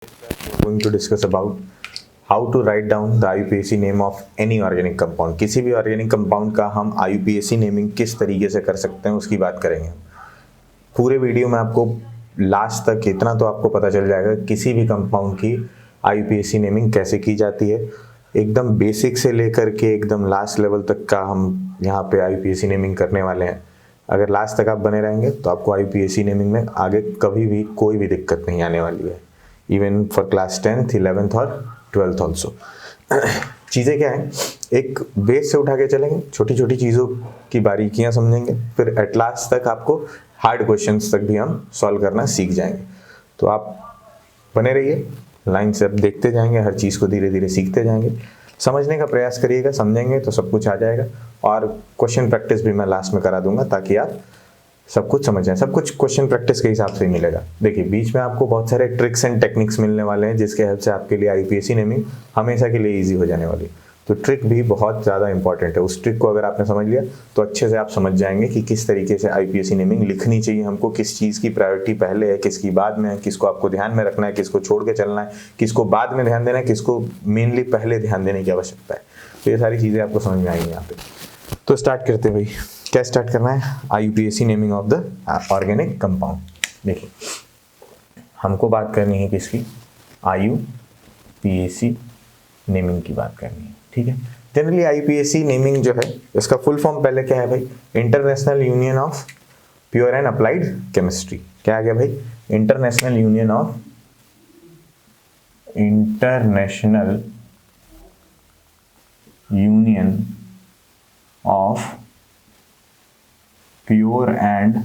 We're going to discuss about how to write down the IUPAC name of any organic compound। किसी भी organic compound का हम IUPAC naming किस तरीके से कर सकते हैं उसकी बात करेंगे। पूरे वीडियो में आपको लास्ट तक इतना तो आपको पता चल जाएगा किसी भी कंपाउंड की IUPAC नेमिंग कैसे की जाती है। एकदम बेसिक से लेकर के एकदम लास्ट लेवल तक का हम यहाँ पे IUPAC नेमिंग करने वाले हैं। अगर लास्ट तक आप बने रहेंगे तो आपको IUPAC नेमिंग में आगे कभी भी कोई भी दिक्कत नहीं आने वाली है, even for class 10th 11th और 12th ऑल्सो। चीज़ें क्या हैं, एक बेस से उठा के चलेंगे, छोटी छोटी चीज़ों की बारीकियां समझेंगे, फिर एट लास्ट तक आपको हार्ड क्वेश्चंस तक भी हम सॉल्व करना सीख जाएंगे। तो आप बने रहिए, लाइन से अब देखते जाएंगे, हर चीज़ को धीरे धीरे सीखते जाएंगे, समझने का प्रयास करिएगा। समझेंगे तो सब कुछ आ जाएगा। और क्वेश्चन प्रैक्टिस भी मैं लास्ट में करा दूंगा ताकि आप सब कुछ समझ जाएं। सब कुछ क्वेश्चन प्रैक्टिस के हिसाब से ही मिलेगा। देखिए, बीच में आपको बहुत सारे ट्रिक्स एंड टेक्निक्स मिलने वाले हैं जिसके हेल्प से आपके लिए IUPAC नेमिंग हमेशा के लिए इजी हो जाने वाली है। तो ट्रिक भी बहुत ज़्यादा इंपॉर्टेंट है। उस ट्रिक को अगर आपने समझ लिया तो अच्छे से आप समझ जाएंगे कि किस तरीके से IUPAC नेमिंग लिखनी चाहिए हमको, किस चीज़ की प्रायोरिटी पहले है, किसकी बाद में है, किसको आपको ध्यान में रखना है, किसको छोड़ के चलना है, किसको बाद में ध्यान देना है, किसको मेनली पहले ध्यान देने की आवश्यकता है। तो ये सारी चीज़ें आपको समझ में आएंगी यहाँ पे। तो स्टार्ट करते हैं भाई। क्या स्टार्ट करना है? IUPAC naming of the organic compound. देखिए, हमको बात करनी है किसकी? IUPAC नेमिंग की बात करनी है, ठीक है। जनरली IUPAC नेमिंग जो है, इसका फुल फॉर्म पहले क्या है भाई? International union of pure and applied chemistry. क्या आ गया भाई? International union of pure and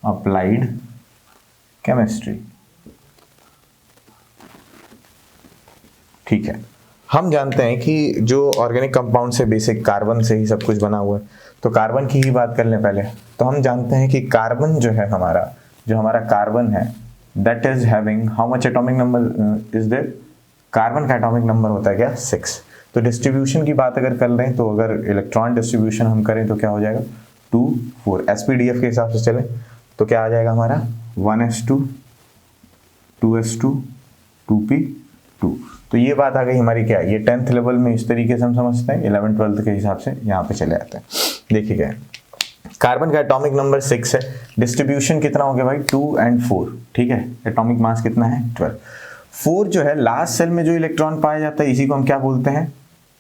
applied chemistry, ठीक है। हम जानते हैं कि जो ऑर्गेनिक कंपाउंड से बेसिक कार्बन से ही सब कुछ बना हुआ है, तो कार्बन की ही बात कर लें पहले। तो हम जानते हैं कि कार्बन जो है हमारा, जो हमारा कार्बन है, that is having how much atomic number is there? Carbon का एटॉमिक नंबर होता है क्या? 6। तो डिस्ट्रीब्यूशन की बात अगर कर लें तो अगर इलेक्ट्रॉन डिस्ट्रीब्यूशन हम करें तो क्या हो जाएगा? 2 4। SPDF के हिसाब से चलें तो क्या आ जाएगा हमारा? 1s2 2s2 2p2। तो ये बात आ गई हमारी क्या है, ये 10th लेवल में इस तरीके से हम समझते हैं, 11th 12th के हिसाब से यहाँ पे चले आते हैं। देखिए क्या है, कार्बन का एटॉमिक नंबर 6 है, डिस्ट्रीब्यूशन कितना हो गया भाई? 2 and 4, ठीक है। एटॉमिक मास कितना है? 12। 4 जो है लास्ट सेल में जो इलेक्ट्रॉन पाया जाता है, इसी को हम क्या बोलते हैं?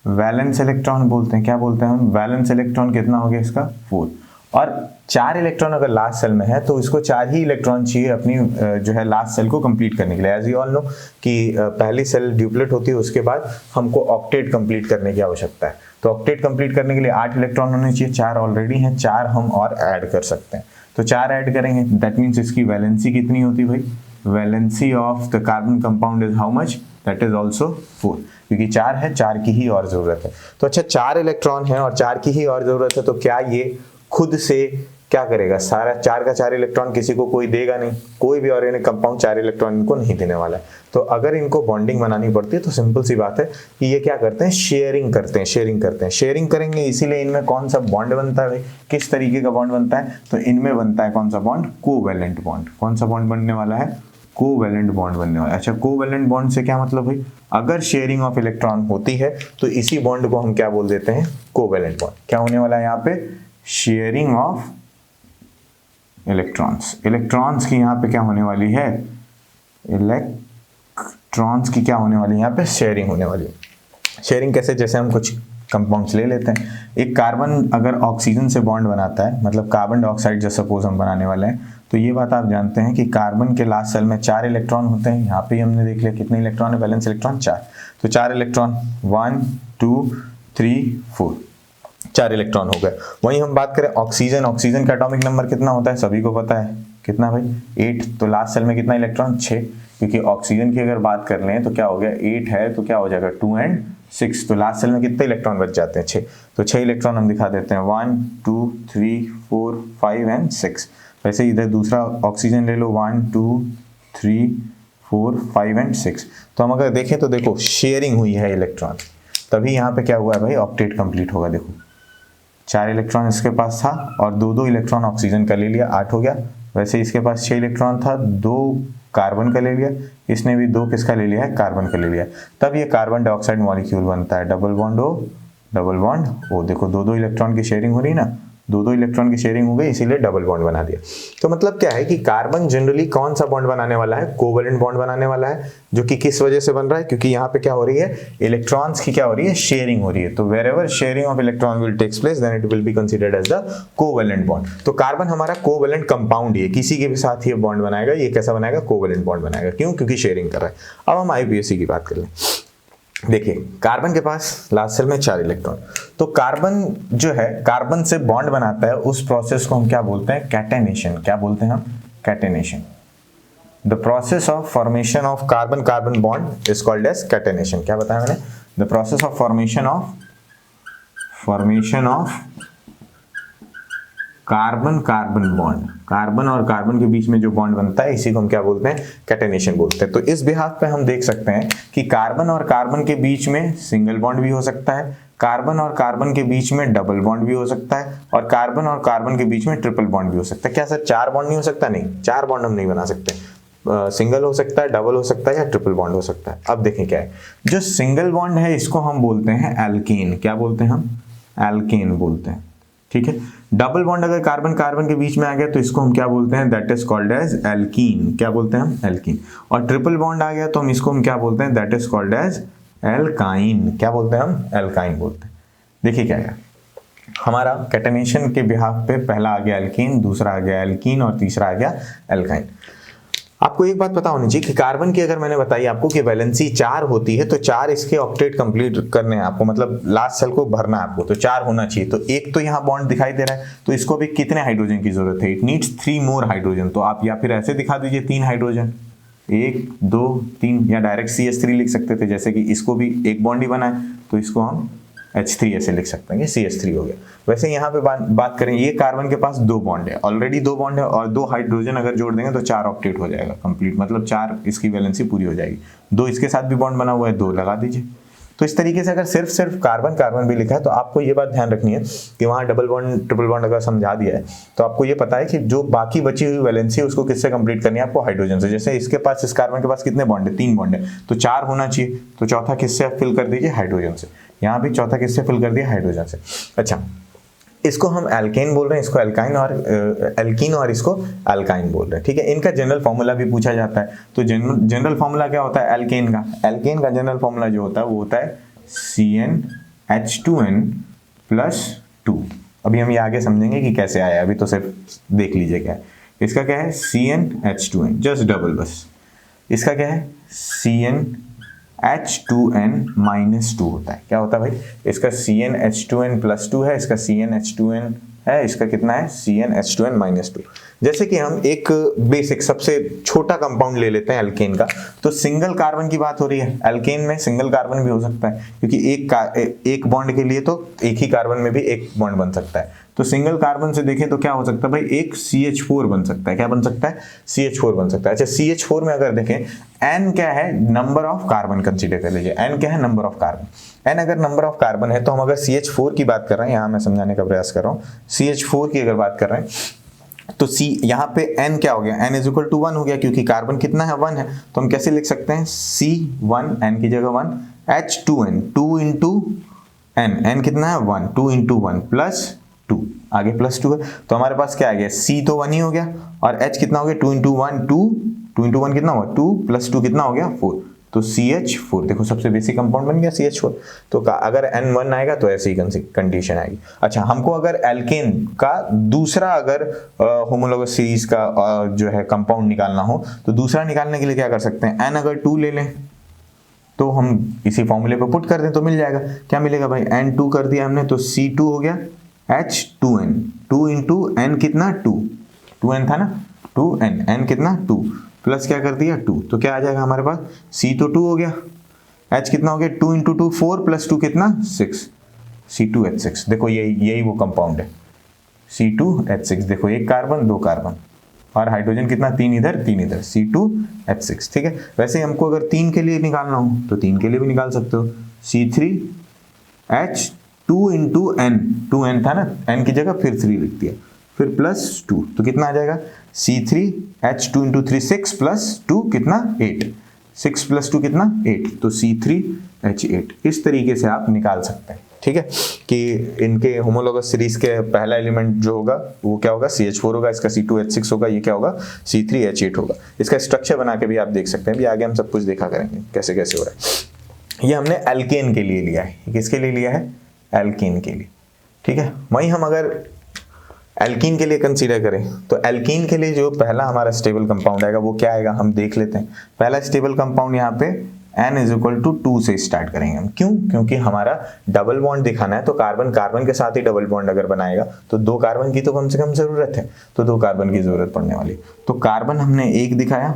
वैलेंस इलेक्ट्रॉन बोलते हैं। क्या बोलते हैं हम? वैलेंस इलेक्ट्रॉन कितना हो गया इसका? 4। और 4 इलेक्ट्रॉन अगर लास्ट सेल में है तो इसको 4 ही इलेक्ट्रॉन चाहिए अपनी जो है लास्ट सेल को कंप्लीट करने के लिए। एज यू ऑल नो कि पहली सेल ड्यूप्लेट होती है, उसके बाद हमको ऑक्टेट कंप्लीट करने की आवश्यकता है। तो ऑक्टेट कंप्लीट करने के लिए 8 इलेक्ट्रॉन होने चाहिए, 4 ऑलरेडी हैं, 4 हम और ऐड कर सकते हैं। तो 4 ऐड करेंगे, दैट मीन्स इसकी वैलेंसी कितनी होती है भाई? Valency of the carbon compound is how much? That is also 4, क्योंकि 4 है, 4 की ही और जरूरत है। तो अच्छा, 4 इलेक्ट्रॉन है और 4 की ही और जरूरत है, तो क्या ये खुद से क्या करेगा? सारा 4 का 4 इलेक्ट्रॉन किसी को कोई देगा नहीं। कोई भी ऑर्गेनिक कंपाउंड 4 इलेक्ट्रॉन इनको नहीं देने वाला है। तो अगर इनको बॉन्डिंग बनानी पड़ती है तो सिंपल सी बात है कि ये क्या करते हैं? शेयरिंग करते हैं। शेयरिंग करेंगे, इसीलिए इनमें कौन सा बॉन्ड बनता है भाई? किस तरीके का बॉन्ड बनता है? तो इनमें बनता है कौन सा बॉन्ड? Covalent bond. कौन सा बॉन्ड बनने वाला है? कोवैलेंट बॉन्ड बनने वाला है। अच्छा, कोवैलेंट बॉन्ड से क्या मतलब भाई? अगर शेयरिंग ऑफ इलेक्ट्रॉन होती है तो इसी बॉन्ड को हम क्या बोल देते हैं? Covalent bond. क्या होने वाला है यहाँ पे? शेयरिंग ऑफ इलेक्ट्रॉन्स की यहाँ पे क्या होने वाली है? इलेक्ट्रॉन्स की क्या होने वाली है? यहाँ पे शेयरिंग होने वाली है। शेयरिंग कैसे? जैसे हम कुछ कंपाउंड्स ले लेते हैं, एक कार्बन अगर ऑक्सीजन से बॉन्ड बनाता है, मतलब कार्बन डाइऑक्साइड जैसे सपोज हम बनाने वाले हैं, तो ये बात आप जानते हैं कि कार्बन के लास्ट सेल में 4 इलेक्ट्रॉन होते हैं। यहाँ पे हमने देख लिया कितने इलेक्ट्रॉन है? Valence electron 4। तो 4 इलेक्ट्रॉन 1 2 3 4, 4 इलेक्ट्रॉन हो गए। वहीं हम बात करें ऑक्सीजन का एटॉमिक नंबर कितना होता है? सभी को पता है, कितना भाई? 8। तो लास्ट सेल में कितना इलेक्ट्रॉन? 6। क्योंकि ऑक्सीजन की अगर बात कर लें तो क्या हो गया? 8 है तो क्या हो जाएगा? 2 and 6। तो लास्ट सेल में कितने इलेक्ट्रॉन बच जाते हैं? 6। तो 6 इलेक्ट्रॉन हम दिखा देते हैं, 1 2 3 4 5 and 6। वैसे इधर दूसरा ऑक्सीजन ले लो, 1 2 3 4 5 and 6। तो हम अगर देखें तो देखो शेयरिंग हुई है इलेक्ट्रॉन, तभी यहाँ पे क्या हुआ है भाई? ऑक्टेट कंप्लीट होगा। देखो 4 इलेक्ट्रॉन इसके पास था और 2 इलेक्ट्रॉन ऑक्सीजन का ले लिया, 8 हो गया। वैसे इसके पास 6 इलेक्ट्रॉन था, 2 कार्बन का ले लिया, इसने भी 2 किसका ले लिया है, कार्बन का ले लिया, तब ये कार्बन डाइऑक्साइड मॉलिक्यूल बनता है, double bond O double bond O। देखो 2-2 इलेक्ट्रॉन की शेयरिंग हो रही ना, 2-2 इलेक्ट्रॉन की शेयरिंग हो गई, इसीलिए डबल बॉन्ड बना दिया। तो मतलब क्या है कि कार्बन जनरली कौन सा बॉन्ड बनाने वाला है, कोवेलेंट बॉन्ड बनाने वाला है, जो कि किस वजह से बन रहा है, क्योंकि यहाँ पे क्या हो रही है, इलेक्ट्रॉन्स की क्या हो रही है, शेयरिंग हो रही है। तो wherever sharing of electron will takes place then it will be considered as the covalent bond. तो कार्बन हमारा कोवेलेंट कंपाउंड ही है, किसी के भी साथ ये बॉन्ड बनाएगा, ये कैसा बनाएगा, कोवेलेंट बॉन्ड बनाएगा। क्यों, क्योंकि शेयरिंग कर रहा है। अब हम IUPAC की बात कर लें। देखिए कार्बन के पास लास्ट सेल में 4 इलेक्ट्रॉन, तो कार्बन जो है कार्बन से बॉन्ड बनाता है, उस प्रोसेस को हम क्या बोलते हैं, कैटेनेशन। क्या बोलते हैं हम, catenation. The process of formation of carbon carbon bond is called as catenation. क्या बताया मैंने, the process of formation of carbon carbon bond, carbon और कार्बन के बीच में जो बॉन्ड बनता है, इसी को हम क्या बोलते हैं, कैटेनेशन बोलते हैं। तो इस बिहाफ पे हम देख सकते हैं कि कार्बन और कार्बन के बीच में सिंगल बॉन्ड भी हो सकता है, कार्बन और कार्बन के बीच में डबल बॉन्ड भी हो सकता है, और कार्बन और कार्बन के बीच में ट्रिपल बॉन्ड भी हो सकता है। क्या सर 4 बॉन्ड नहीं हो सकता, नहीं, 4 बॉन्ड हम नहीं बना सकते, सिंगल हो सकता है, डबल हो सकता है, या ट्रिपल बॉन्ड हो सकता है। अब देखें क्या है, जो सिंगल बॉन्ड है इसको हम बोलते हैं एल्केन। क्या बोलते हैं हम, एल्केन बोलते हैं, ठीक है। डबल बॉन्ड अगर कार्बन कार्बन के बीच में आ गया तो इसको हम क्या बोलते हैं, that is called as alkene. क्या बोलते हैं हम, एल्कीन। और ट्रिपल बॉन्ड आ गया तो हम इसको हम क्या बोलते हैं, that is called as alkyne. क्या बोलते हैं हम, एल्काइन बोलते हैं। देखिए क्या है, हमारा कैटेनेशन के बिहाफ पे पहला आ गया एल्कीन, दूसरा आ गया एल्कीन, और तीसरा आ गया एल्काइन। आपको एक बात पता होनी चाहिए कि कार्बन की अगर मैंने बताई आपको कि वैलेंसी 4 होती है, तो 4 इसके ऑक्टेट कंप्लीट करने हैं आपको, मतलब लास्ट सेल को भरना है आपको, तो 4 होना चाहिए। तो एक तो यहाँ बॉन्ड दिखाई दे रहा है, तो इसको भी कितने हाइड्रोजन की जरूरत है, इट नीड्स 3 मोर हाइड्रोजन। तो आप या फिर ऐसे दिखा दीजिए 3 हाइड्रोजन, 1 2 3, या डायरेक्ट CH3 लिख सकते थे, जैसे कि इसको भी एक बॉन्ड ही बना है, तो इसको हम H3 ऐसे लिख सकते हैं, CH3 हो गया। वैसे यहाँ पे बात करें, ये कार्बन के पास 2 बॉन्ड है, ऑलरेडी 2 बॉन्ड है, और 2 हाइड्रोजन अगर जोड़ देंगे तो 4 ऑक्टेट हो जाएगा कंप्लीट, मतलब 4 इसकी वैलेंसी पूरी हो जाएगी। 2 इसके साथ भी बॉन्ड बना हुआ है, 2 लगा दीजिए। तो इस तरीके से अगर सिर्फ कार्बन कार्बन भी लिखा है, तो आपको ये बात ध्यान रखनी है कि वहाँ डबल बॉन्ड ट्रिपल बॉन्ड अगर समझा दिया है, तो आपको ये पता है कि जो बाकी बची हुई वैलेंसी है उसको किससे कंप्लीट करनी है, आपको हाइड्रोजन से। जैसे इसके पास, इस कार्बन के पास कितने बॉन्ड है, 3 बॉन्ड है, तो 4 होना चाहिए, तो चौथा किससे आप फिल कर दीजिए, हाइड्रोजन से। यहाँ भी चौथा किससे फिल कर दिया, हाइड्रोजन से। अच्छा, इसको हम एल्केन बोल रहे हैं, इसको एल्काइन और एल्कीन, और इसको एल्काइन बोल रहे हैं, ठीक है। इनका जनरल फॉर्मूला भी पूछा जाता है, तो जनरल फॉर्मूला क्या होता है एल्केन का, एल्केन का जनरल फॉर्मूला जो होता है वो होता है CnH2n+2। अभी हम ये आगे समझेंगे कि कैसे आया, अभी तो सिर्फ देख लीजिए क्या है। इसका क्या है, CnH2n, जस्ट डबल बस। इसका क्या है, CnH2n-2 होता है। क्या होता है भाई, इसका CnH2n+2 है, इसका CnH2n है, इसका कितना है, CnH2n-2। जैसे कि हम एक बेसिक सबसे छोटा कंपाउंड ले लेते हैं एल्केन का, तो सिंगल कार्बन की बात हो रही है, एल्केन में सिंगल कार्बन भी हो सकता है, क्योंकि एक बॉन्ड के लिए तो एक ही कार्बन में भी एक बॉन्ड बन सकता है। तो सिंगल कार्बन से देखें तो क्या हो सकता है भाई, एक CH4 बन सकता है। क्या बन सकता है, CH4 बन सकता है। अच्छा, CH4 में अगर देखें, N क्या है, नंबर ऑफ कार्बन कंसीडर कर लीजिए, N क्या है, नंबर ऑफ कार्बन। N अगर नंबर ऑफ कार्बन है, तो हम अगर CH4 की बात कर रहे हैं, यहाँ मैं समझाने का प्रयास कर रहा हूँ, CH4 की अगर बात कर रहे हैं, तो C यहाँ पे N क्या हो गया, N = 1 हो गया, क्योंकि कार्बन कितना है, 1 है। तो हम कैसे लिख सकते हैं, C1, N की जगह 1, H2n, 2 into N, N कितना है, 1, 2 into 1 +2, आगे +2 है, तो हमारे पास क्या आ गया, C तो 1 ही हो गया, और H कितना हो गया, 2 into 1 2, 2 into 1 कितना हुआ, 2 + 2 कितना हो गया, 4। तो CH4, देखो सबसे बेसिक कंपाउंड बन गया CH4। तो अगर N1 आएगा तो ऐसी कंडीशन आएगी। अच्छा, हमको अगर एल्केन का दूसरा अगर होमोलोगस सीरीज का जो है कंपाउंड निकालना हो, तो दूसरा निकालने के लिए क्या कर सकते हैं, N अगर 2 ले लें, तो हम इसी फॉर्मूले पर पुट कर दें तो मिल जाएगा। क्या मिलेगा भाई, N2 कर दिया हमने, तो C2 हो गया H2n, 2 into N कितना, 2n था ना, 2n, N कितना 2, प्लस क्या कर दिया 2, तो क्या आ जाएगा हमारे पास, C तो 2 हो गया, H कितना हो गया, 2 into 2 4 + 2 कितना 6, C2H6। देखो यही वो कंपाउंड है, C2H6। देखो एक कार्बन, 2 कार्बन, और हाइड्रोजन कितना, 3 इधर 3 इधर, C2H6, ठीक है। वैसे हमको अगर 3 के लिए निकालना हो तो 3 के लिए भी निकाल सकते हो, C3H2 into N, 2N था ना, N की जगह फिर 3 लिख दिया, फिर +2, तो कितना आ जाएगा C3H2 इंटू 3 6 +2 कितना 8, 6 + 2 कितना 8, तो C3H8 इस तरीके से आप निकाल सकते हैं। ठीक है कि इनके होमोलोगस सीरीज के पहला एलिमेंट जो होगा वो क्या होगा CH4 होगा, इसका C2H6 होगा, ये क्या होगा C3H8 होगा। इसका स्ट्रक्चर बना के भी आप देख सकते हैं, भी आगे हम सब कुछ देखा करेंगे कैसे कैसे हो रहा है। ये हमने एल्केन के लिए लिया है, किसके लिए लिया है एल्कीन के लिए। ठीक है, वहीं हम अगर एल्कीन के लिए कंसीडर करें तो एल्कीन के लिए जो पहला हमारा स्टेबल कंपाउंड आएगा वो क्या आएगा हम देख लेते हैं। पहला स्टेबल कंपाउंड यहाँ पे N=2 से स्टार्ट करेंगे हम, क्यों, क्योंकि हमारा डबल बॉन्ड दिखाना है, तो कार्बन कार्बन के साथ ही डबल बॉन्ड अगर बनाएगा तो 2 कार्बन की तो कम से कम जरूरत है, तो 2 कार्बन की जरूरत पड़ने वाली। तो कार्बन हमने 1 दिखाया,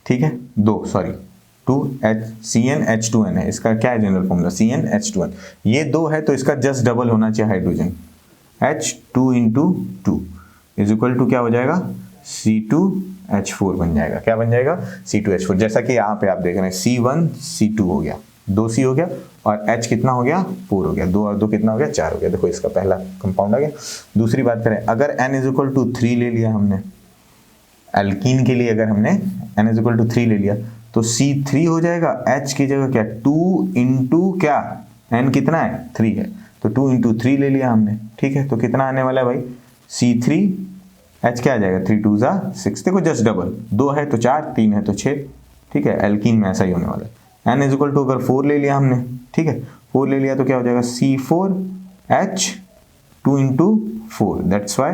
ठीक है 2 सॉरी 2CnH2n है, इसका क्या है जनरल फॉर्मूला CnH2n, ये 2 है तो इसका जस्ट डबल होना चाहिए हाइड्रोजन, H2 × 2 = क्या हो जाएगा C2H4 बन जाएगा। क्या बन जाएगा C2H4, जैसा कि यहाँ पे आप देख रहे हैं C1C2 हो गया, 2C हो गया और H कितना हो गया 4 हो गया, 2 और 2 कितना हो गया 4 हो गया। देखो इसका पहला कंपाउंड आ गया। दूसरी बात करें, अगर N=3 ले लिया हमने एल्कीन के लिए, अगर हमने N=3 ले लिया तो C3 हो जाएगा, H की जगह क्या 2 × क्या N कितना है 3 है, तो 2 × 3 ले लिया हमने। ठीक है, तो कितना आने वाला है भाई C3H क्या आ जाएगा 3 × 2 = 6, देखो जस्ट डबल, 2 है तो 4, 3 है तो 6। ठीक है, एल्कीन में ऐसा ही होने वाला है। N अगर 4 ले लिया हमने, ठीक है 4 ले लिया तो क्या हो जाएगा C4H2 × 4, दैट्स वाई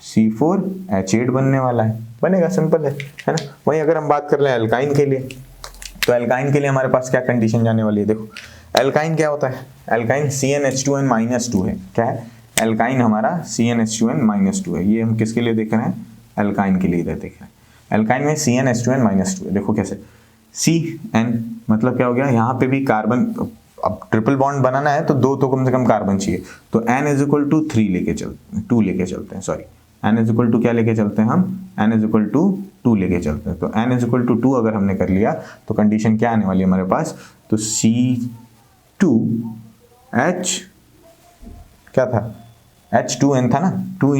C4H8 बनने वाला है, बनेगा, सिंपल है ना। वहीं अगर हम बात कर लें एल्काइन के लिए, तो एल्काइन के लिए हमारे पास क्या कंडीशन जाने वाली है। देखो एल्काइन क्या होता है, एल्काइन CnH2n -2 है, क्या है एल्काइन हमारा CnH2n -2 है। ये हम किसके लिए देख रहे हैं एल्काइन के लिए इधर देख रहे हैं। एल्काइन में CnH2n -2 है, देखो कैसे Cn मतलब क्या हो गया, यहाँ पे भी कार्बन, अब ट्रिपल बॉन्ड बनाना है तो 2 तो कम से कम कार्बन चाहिए, तो N=3 लेके चलते, 2 लेके चलते हैं, सॉरी N= क्या लेके चलते हैं हम N=2 लेके चलते हैं। तो N=2 अगर हमने कर लिया तो कंडीशन क्या आने वाली है हमारे पास, तो C2H क्या था H2n था ना, 2 ×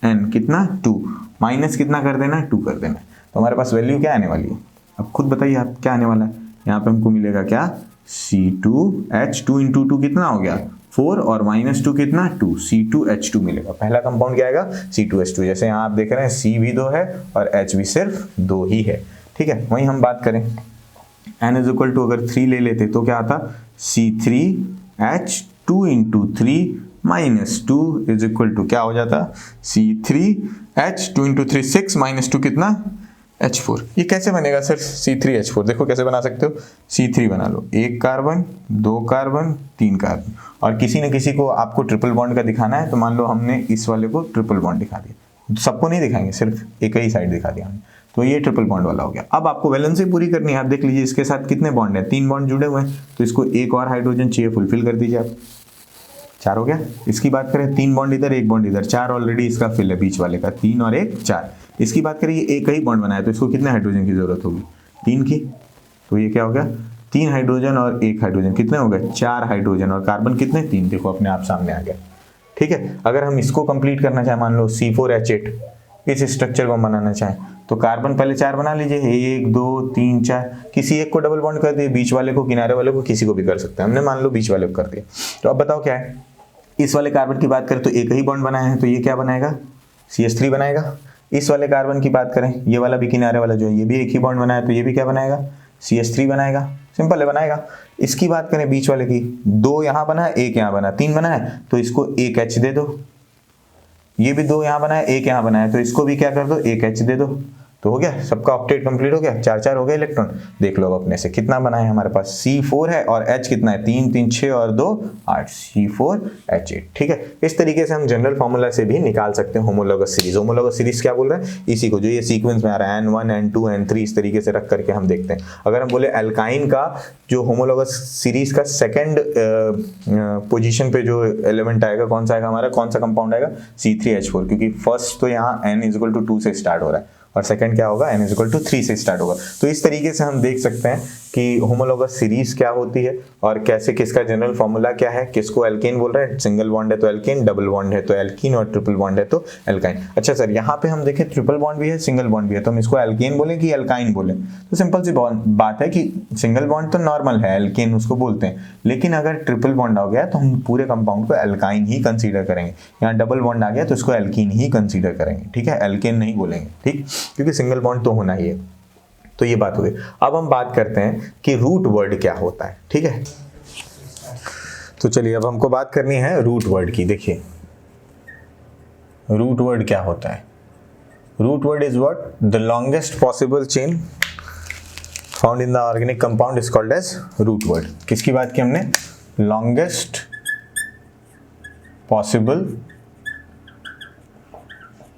n कितना 2 माइनस कितना कर देना है 2 कर देना है, तो हमारे पास वैल्यू क्या आने वाली है, अब खुद बताइए आप क्या आने वाला है। यहाँ पे हमको मिलेगा क्या C2H2 × 2 कितना हो गया 4 और -2 कितना 2, C2H2 मिलेगा। पहला कंपाउंड क्या आएगा C2H2, जैसे यहाँ आप देख रहे हैं C भी 2 है और H भी सिर्फ 2 ही है। ठीक है, वहीं हम बात करें N अगर 3 ले लेते तो क्या आता C3H2 × 3 -2 क्या हो जाता C3H2 × 3 6 -2 कितना H4। ये कैसे बनेगा सर C3H4, देखो कैसे बना सकते हो, C3 बना लो, 1 कार्बन 2 कार्बन 3 कार्बन, और किसी न किसी को आपको ट्रिपल बॉन्ड का दिखाना है, तो मान लो हमने इस वाले को ट्रिपल बॉन्ड दिखा दिया, सबको नहीं दिखाएंगे, सिर्फ एक ही साइड दिखा दिया हमने, तो ये ट्रिपल बॉन्ड वाला हो गया। अब आपको वैलेंसी पूरी करनी है, आप देख लीजिए इसके साथ कितने बॉन्ड है, 3 बॉन्ड जुड़े हुए हैं, तो इसको एक और हाइड्रोजन चाहिए, फुलफिल कर दीजिए आप, 4 हो गया। इसकी बात करें 3 बॉन्ड इधर 1 बॉन्ड इधर, 4 ऑलरेडी इसका फिल है बीच वाले का, 3 और 1 4। इसकी बात करें ये एक ही बॉन्ड बनाया तो इसको कितने हाइड्रोजन की जरूरत होगी 3 की, तो ये क्या हो गया 3 हाइड्रोजन और 1 हाइड्रोजन कितने हो गए 4 हाइड्रोजन, और कार्बन कितने 3, देखो अपने आप सामने आ गया। ठीक है, अगर हम इसको कंप्लीट करना चाहें, मान लो C4H8 इस स्ट्रक्चर को बनाना चाहें, तो कार्बन पहले 4 बना लीजिए, 1 2 3 4, किसी एक को डबल बॉन्ड कर दिए, बीच वाले को किनारे वाले को किसी को भी कर सकते हैं, हमने मान लो बीच वाले को कर दिया। तो अब बताओ क्या है, इस वाले कार्बन की बात करें तो एक ही बॉन्ड बनाया है, तो ये क्या बनाएगा CH3 बनाएगा। इस वाले कार्बन की बात करें, ये वाला भी किनारे वाला जो है ये भी एक ही बॉन्ड बनाया है, तो ये भी क्या बनाएगा CH3 बनाएगा, सिंपल है बनाएगा। इसकी बात करें बीच वाले की, 2 यहाँ बना है 1 यहाँ बना है, 3 बना है तो इसको 1 H दे दो, ये भी 2 यहाँ बना है 1 यहाँ बना है, तो इसको भी क्या कर दो 1 H दे दो, तो हो गया, सबका ऑक्टेट कंप्लीट हो गया, 4 4 हो गए इलेक्ट्रॉन। देख लो अब अपने से कितना बना है हमारे पास, C4 है और H कितना है 3 3 6 और 2 8, C4H8। ठीक है, इस तरीके से हम जनरल फार्मूला से भी निकाल सकते हैं होमोलोगस सीरीज। होमोलोगस सीरीज क्या बोल रहे हैं, इसी को जो ये सीक्वेंस में आ रहा है N1 N2 N3 इस तरीके से रख करके हम देखते हैं। अगर हम बोले एल्काइन का जो होमोलोगस सीरीज का सेकेंड पोजिशन पे जो एलिमेंट आएगा कौन सा आएगा हमारा, कौन सा कंपाउंड आएगा C3H4, क्योंकि फर्स्ट तो यहाँ N = 2 से स्टार्ट हो रहा है, और सेकंड क्या होगा, n=3 से स्टार्ट होगा। तो इस तरीके से हम देख सकते हैं कि होमोलोगस सीरीज क्या होती है और कैसे किसका जनरल फॉर्मूला क्या है, किसको एल्केन बोल रहे हैं, सिंगल बॉन्ड है तो एल्केन, डबल बॉन्ड है तो एल्कीन और ट्रिपल बॉन्ड है तो एल्काइन। अच्छा सर यहाँ पे हम देखें ट्रिपल बॉन्ड भी है सिंगल बॉन्ड भी है, तो हम इसको एल्केन बोले कि एल्काइन बोले? तो सिंपल सी बात है कि सिंगल बॉन्ड तो नॉर्मल है, एल्केन उसको बोलते हैं, लेकिन अगर ट्रिपल बॉन्ड आ गया तो हम पूरे कंपाउंड को एल्काइन ही कंसीडर करेंगे। यहाँ डबल बॉन्ड आ गया तो इसको एल्कीन ही कंसीडर करेंगे, ठीक है, एल्केन नहीं बोलेंगे, ठीक, क्योंकि सिंगल बॉन्ड तो होना ही है। तो ये बात हो गई। अब हम बात करते हैं कि रूट वर्ड क्या होता है, ठीक है। तो चलिए अब हमको बात करनी है रूट वर्ड की। देखिए रूट वर्ड क्या होता है? Root word is what? The longest possible chain found in the organic compound is called as root word. किसकी बात की हमने? Longest possible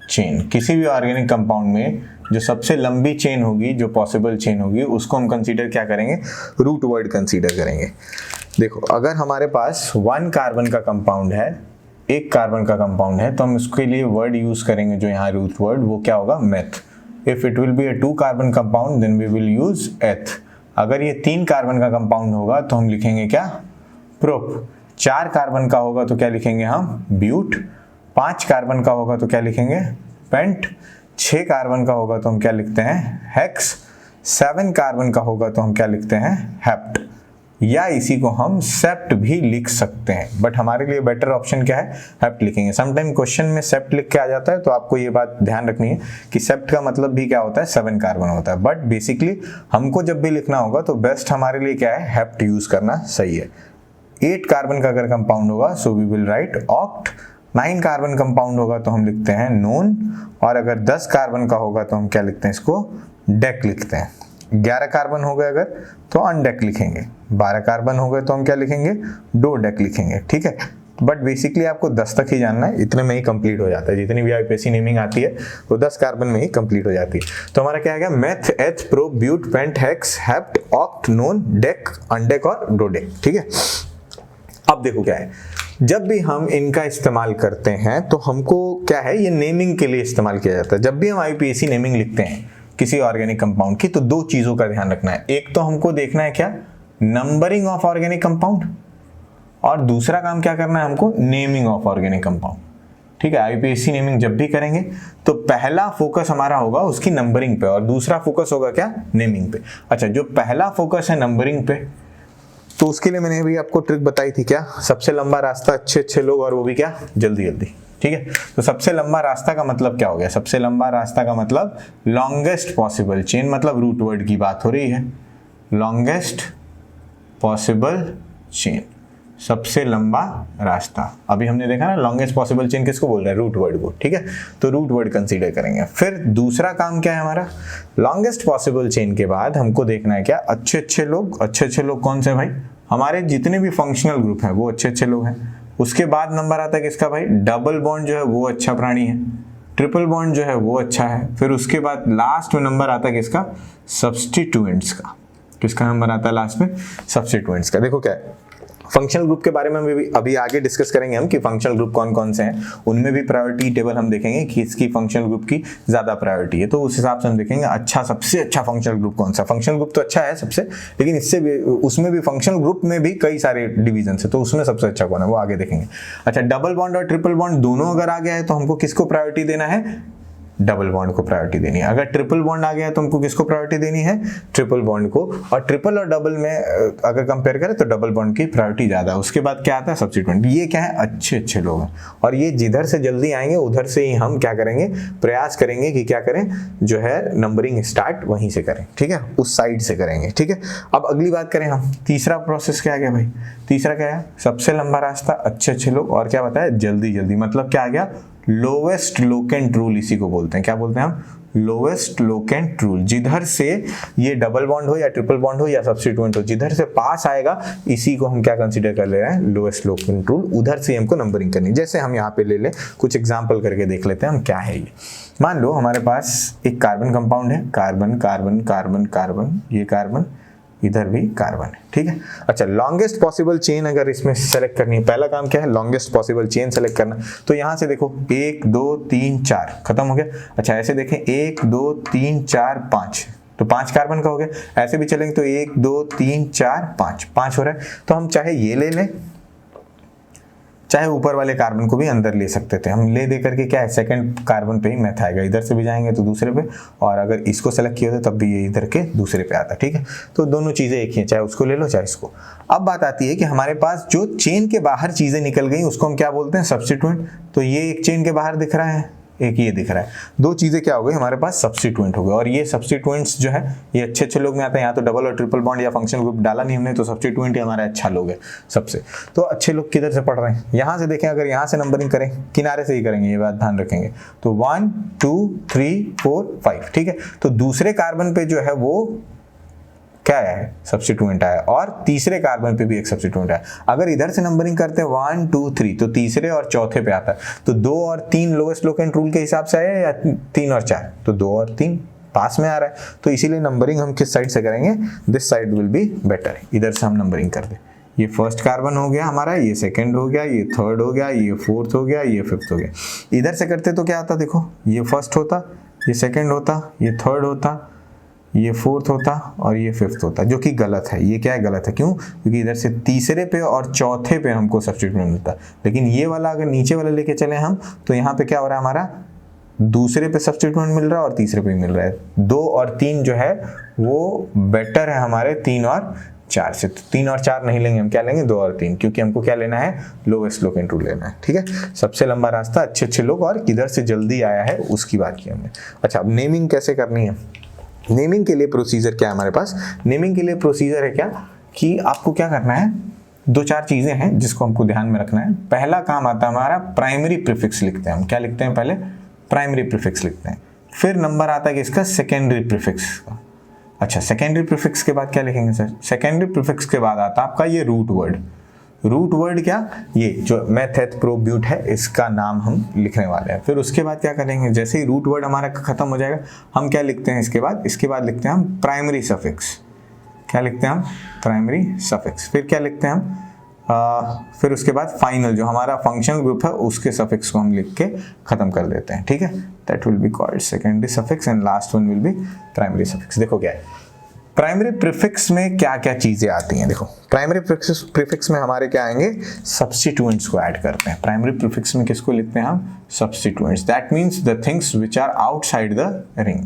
chain. किसी भी ऑर्गेनिक कंपाउंड में जो सबसे लंबी चेन होगी, जो पॉसिबल चेन होगी, उसको हम कंसीडर क्या करेंगे? रूट वर्ड कंसीडर करेंगे। देखो अगर हमारे पास 1 कार्बन का कंपाउंड है, 1 कार्बन का कंपाउंड है, तो हम उसके लिए वर्ड यूज करेंगे जो यहाँ रूट वर्ड, वो क्या होगा? Meth. If it will be a 2 carbon compound then we will use eth. अगर ये 3 कार्बन का कंपाउंड होगा तो हम लिखेंगे क्या? प्रोप। 4 कार्बन का होगा तो क्या लिखेंगे हम? ब्यूट। 5 कार्बन का होगा तो क्या लिखेंगे? पेंट। 6 कार्बन का होगा तो हम क्या लिखते हैं? हेक्स। 7 कार्बन का होगा तो हम क्या लिखते हैं? हेप्ट, या इसी को हम सेप्ट भी लिख सकते हैं, बट हमारे लिए बेटर ऑप्शन क्या है? हेप्ट लिखेंगे। समटाइम क्वेश्चन में सेप्ट लिख के आ जाता है, तो आपको ये बात ध्यान रखनी है कि सेप्ट का मतलब भी क्या होता है? 7 कार्बन होता है, बट बेसिकली हमको जब भी लिखना होगा तो बेस्ट हमारे लिए क्या है? हेप्ट यूज करना सही है। 8 कार्बन का अगर कंपाउंड होगा so we will write oct. 9 carbon compound होगा तो हम लिखते हैं नोन, और अगर 10 कार्बन का होगा तो हम क्या लिखते हैं? इसको डेक लिखते हैं। 11 कार्बन हो गए अगर तो अनडेक लिखेंगे, 12 कार्बन हो गए तो हम क्या लिखेंगे? डो डेक लिखेंगे, ठीक है। बट बेसिकली आपको 10 तक ही जानना है, इतने में ही कंप्लीट हो जाता है। जितनी भी आईपीएससी नेमिंग आती है वो 10 कार्बन में ही कंप्लीट हो जाती है। तो हमारा क्या आ गया? Meth, eth, pro, but, pent, hex, hept, oct, non, dec, undec और डोडेक, ठीक है। अब देखो क्या है, जब भी हम इनका इस्तेमाल करते हैं तो हमको क्या है? ये नेमिंग के लिए इस्तेमाल किया जाता है। जब भी हम आईपीएससी नेमिंग लिखते हैं किसी ऑर्गेनिक कंपाउंड की, तो 2 चीजों का ध्यान रखना है। एक तो हमको देखना है क्या? नंबरिंग ऑफ ऑर्गेनिक कंपाउंड, और दूसरा काम क्या करना है हमको? नेमिंग ऑफ ऑर्गेनिक कंपाउंड, ठीक है। आईपीएससी नेमिंग जब भी करेंगे तो पहला फोकस हमारा होगा उसकी नंबरिंग पे और दूसरा फोकस होगा क्या? नेमिंग पे। अच्छा, जो पहला फोकस है नंबरिंग पे, तो उसके लिए मैंने अभी आपको ट्रिक बताई थी क्या? सबसे लंबा रास्ता, अच्छे लोग, और वो भी क्या? जल्दी, ठीक है। तो सबसे लंबा रास्ता का मतलब क्या हो गया? सबसे लंबा रास्ता का मतलब लॉन्गेस्ट पॉसिबल चेन, मतलब रूट वर्ड की बात हो रही है। लॉन्गेस्ट पॉसिबल चेन, सबसे लंबा रास्ता। अभी हमने देखा ना लॉन्गेस्ट पॉसिबल चेन किसको बोल रहे हैं? रूट वर्ड को, ठीक है। तो रूट वर्ड कंसीडर करेंगे। फिर दूसरा काम क्या है हमारा? लॉन्गेस्ट पॉसिबल चेन के बाद हमको देखना है क्या? अच्छे लोग कौन से भाई? हमारे जितने भी फंक्शनल ग्रुप हैं वो अच्छे लोग हैं। उसके बाद नंबर आता है किसका भाई? डबल बॉन्ड जो है वो अच्छा प्राणी है, ट्रिपल बॉन्ड जो है वो अच्छा है। फिर उसके बाद लास्ट में नंबर आता है किसका? सब्स्टिट्यूएंट्स का। किसका नंबर आता है लास्ट में? सब्स्टिट्यूएंट्स का। देखो क्या है, फंक्शनल ग्रुप के बारे में अभी आगे डिस्कस करेंगे हम कि फंक्शनल ग्रुप कौन कौन से हैं। उनमें भी प्रायोरिटी टेबल हम देखेंगे कि इसकी फंक्शनल ग्रुप की ज्यादा प्रायोरिटी है, तो उस हिसाब से हम देखेंगे अच्छा सबसे अच्छा फंक्शनल ग्रुप कौन सा। फंक्शनल ग्रुप तो अच्छा है सबसे, लेकिन इससे भी उसमें भी फंक्शनल ग्रुप में भी कई सारे डिवीजन है, तो उसमें सबसे अच्छा कौन है वो आगे देखेंगे। अच्छा, डबल बॉन्ड और ट्रिपल बॉन्ड दोनों अगर आ गया है तो हमको किसको प्रायोरिटी देना है? डबल बॉन्ड को प्रायोरिटी देनी है। अगर ट्रिपल बॉन्ड आ गया है तो हमको किसको प्रायोरिटी देनी है? ट्रिपल बॉन्ड को। और ट्रिपल और डबल में अगर कंपेयर करें तो डबल बॉन्ड की प्रायोरिटी ज्यादा है। उसके बाद क्या आता है? सब्स्टिट्यूएंट। ये क्या है? अच्छे लोग हैं, और ये जिधर से जल्दी आएंगे उधर से ही हम क्या करेंगे? प्रयास करेंगे कि क्या करें, जो है नंबरिंग स्टार्ट वहीं से करें, ठीक है, उस साइड से करेंगे, ठीक है। अब अगली बात करें हम, तीसरा प्रोसेस क्या आ गया भाई? तीसरा क्या है? सबसे लंबा रास्ता, अच्छे लोग, और क्या बताया? जल्दी, मतलब क्या आ गया? लोवेस्ट लोकेंट रूल, इसी को बोलते हैं। क्या बोलते हैं हम? Lowest locant rule. जिधर से ये डबल बॉन्ड हो या ट्रिपल बॉन्ड हो या सब्स्टिट्यूएंट हो, जिधर से पास आएगा इसी को हम क्या कंसीडर कर ले रहे हैं? Lowest locant rule. उधर से हमको नंबरिंग करनी। जैसे हम यहाँ पे ले लें, कुछ एग्जांपल करके देख लेते हैं हम क्या है ये। मान लो हमारे पास एक कार्बन कंपाउंड है, कार्बन, ये कार्बन, इधर भी कार्बन है, ठीक है। अच्छा, लॉन्गेस्ट पॉसिबल चेन अगर इसमें सेलेक्ट करनी है, पहला काम क्या है, लॉन्गेस्ट पॉसिबल चेन सेलेक्ट करना। तो यहां से देखो 1 2 3 4 खत्म हो गया। अच्छा, ऐसे देखें 1 2 3 4 5, तो 5 कार्बन का हो गया। ऐसे भी चलेंगे तो 1 2 3 4 5 हो रहा है। तो हम चाहे ये ले लें, चाहे ऊपर वाले कार्बन को भी अंदर ले सकते थे। हम ले दे करके क्या है, सेकंड कार्बन पे ही मैथ आएगा, इधर से भी जाएंगे तो दूसरे पे, और अगर इसको सेलेक्ट किया होता तब भी ये इधर के दूसरे पे आता, ठीक है। तो दोनों चीजें एक ही हैं, चाहे उसको ले लो चाहे इसको। अब बात आती है कि हमारे पास जो चेन के बाहर चीजें निकल गई उसको हम क्या बोलते हैं, सब्स्टिट्यूएंट। तो ये एक चेन के बाहर दिख रहा है, एक ये दिख रहा है, दो चीजें क्या हो गई हमारे पास, सब्स्टिट्यूएंट हो गए। और ये सब्स्टिट्यूएंट्स जो है ये अच्छे अच्छे लोग में आते हैं। यहाँ तो डबल और ट्रिपल बॉन्ड या फंक्शनल ग्रुप डाला नहीं हमने, तो सब्स्टिट्यूएंट ही हमारा अच्छा लोग है सबसे। तो अच्छे लोग किधर से पढ़ रहे हैं, यहाँ से देखें, अगर यहाँ से नंबरिंग करें किनारे से ही करेंगे, ये बात ध्यान रखेंगे। तो 1 2 3 4 5, ठीक है। तो दूसरे कार्बन पे जो है वो क्या है, सब्स्टिट्यूएंट आया, और तीसरे कार्बन पे भी एक सब्स्टिट्यूएंट आया। अगर इधर से नंबरिंग करते हैं 1 2 3, तो तीसरे और चौथे पे आता है। तो 2 और 3 लोएस्ट लोकेंट रूल के हिसाब से आया, या 3 और 4, तो 2 और 3 पास में आ रहा है। तो इसीलिए नंबरिंग हम किस साइड से करेंगे, this side will be better. इधर से हम नंबरिंग कर दे। ये फर्स्ट कार्बन हो गया हमारा, ये सेकंड हो गया, ये थर्ड हो गया, ये फोर्थ हो गया, ये फिफ्थ हो गया। इधर से करते तो क्या आता, देखो ये फर्स्ट होता, ये सेकंड होता, ये थर्ड होता, ये फोर्थ होता, और ये फिफ्थ होता, जो कि गलत है। ये क्या है, गलत है। क्यों, क्योंकि इधर से तीसरे पे और चौथे पे हमको सब्स्टिट्यूएंट मिलता। लेकिन ये वाला अगर नीचे वाला लेके चले हम, तो यहाँ पे क्या हो रहा है, हमारा दूसरे पे सब्स्टिट्यूएंट मिल रहा है और तीसरे पे मिल रहा है। 2 और 3 जो है वो बेटर है हमारे 3 और 4 से। तो 3 और 4 नहीं लेंगे हम, क्या लेंगे, 2 और 3, क्योंकि हमको क्या लेना है, लोवेस्ट लोकेंट रूल लेना है, ठीक है। सबसे लंबा रास्ता, अच्छे अच्छे लोग, और किधर से जल्दी आया है उसकी बात की हमने। अच्छा, अब नेमिंग कैसे करनी है, नेमिंग के लिए प्रोसीजर क्या है हमारे पास। नेमिंग के लिए प्रोसीजर है क्या, कि आपको क्या करना है, 2-4 चीजें हैं जिसको हमको ध्यान में रखना है। पहला काम आता है हमारा प्राइमरी प्रीफिक्स लिखते हैं हम। क्या लिखते हैं, पहले प्राइमरी प्रीफिक्स लिखते हैं। फिर नंबर आता है किसका, सेकेंडरी प्रीफिक्स का। अच्छा, सेकेंडरी प्रीफिक्स के बाद क्या लिखेंगे सर, सेकेंडरी प्रीफिक्स के बाद आता है आपका ये रूट वर्ड। रूट वर्ड क्या, ये जो मेथ एथ प्रोब ब्यूट है, इसका नाम हम लिखने वाले हैं। फिर उसके बाद क्या करेंगे, जैसे ही रूट वर्ड हमारा खत्म हो जाएगा, हम क्या लिखते हैं इसके बाद लिखते हैं हम प्राइमरी सफिक्स। क्या लिखते हैं हम, प्राइमरी सफिक्स। फिर क्या लिखते हैं हम, फिर उसके बाद फाइनल जो हमारा फंक्शनल ग्रुप है उसके सफिक्स को हम लिख के खत्म कर देते हैं, ठीक है। That will be called secondary suffix, and last one will be primary suffix. देखो क्या है, प्राइमरी प्रीफिक्स में क्या क्या चीजें आती हैं, देखो प्राइमरी प्रीफिक्स में हमारे क्या आएंगे, सब्स्टिट्यूएंट्स को ऐड करते हैं। प्राइमरी प्रीफिक्स में किसको लिखते हैं हम, substituents. That means the things which are outside the ring.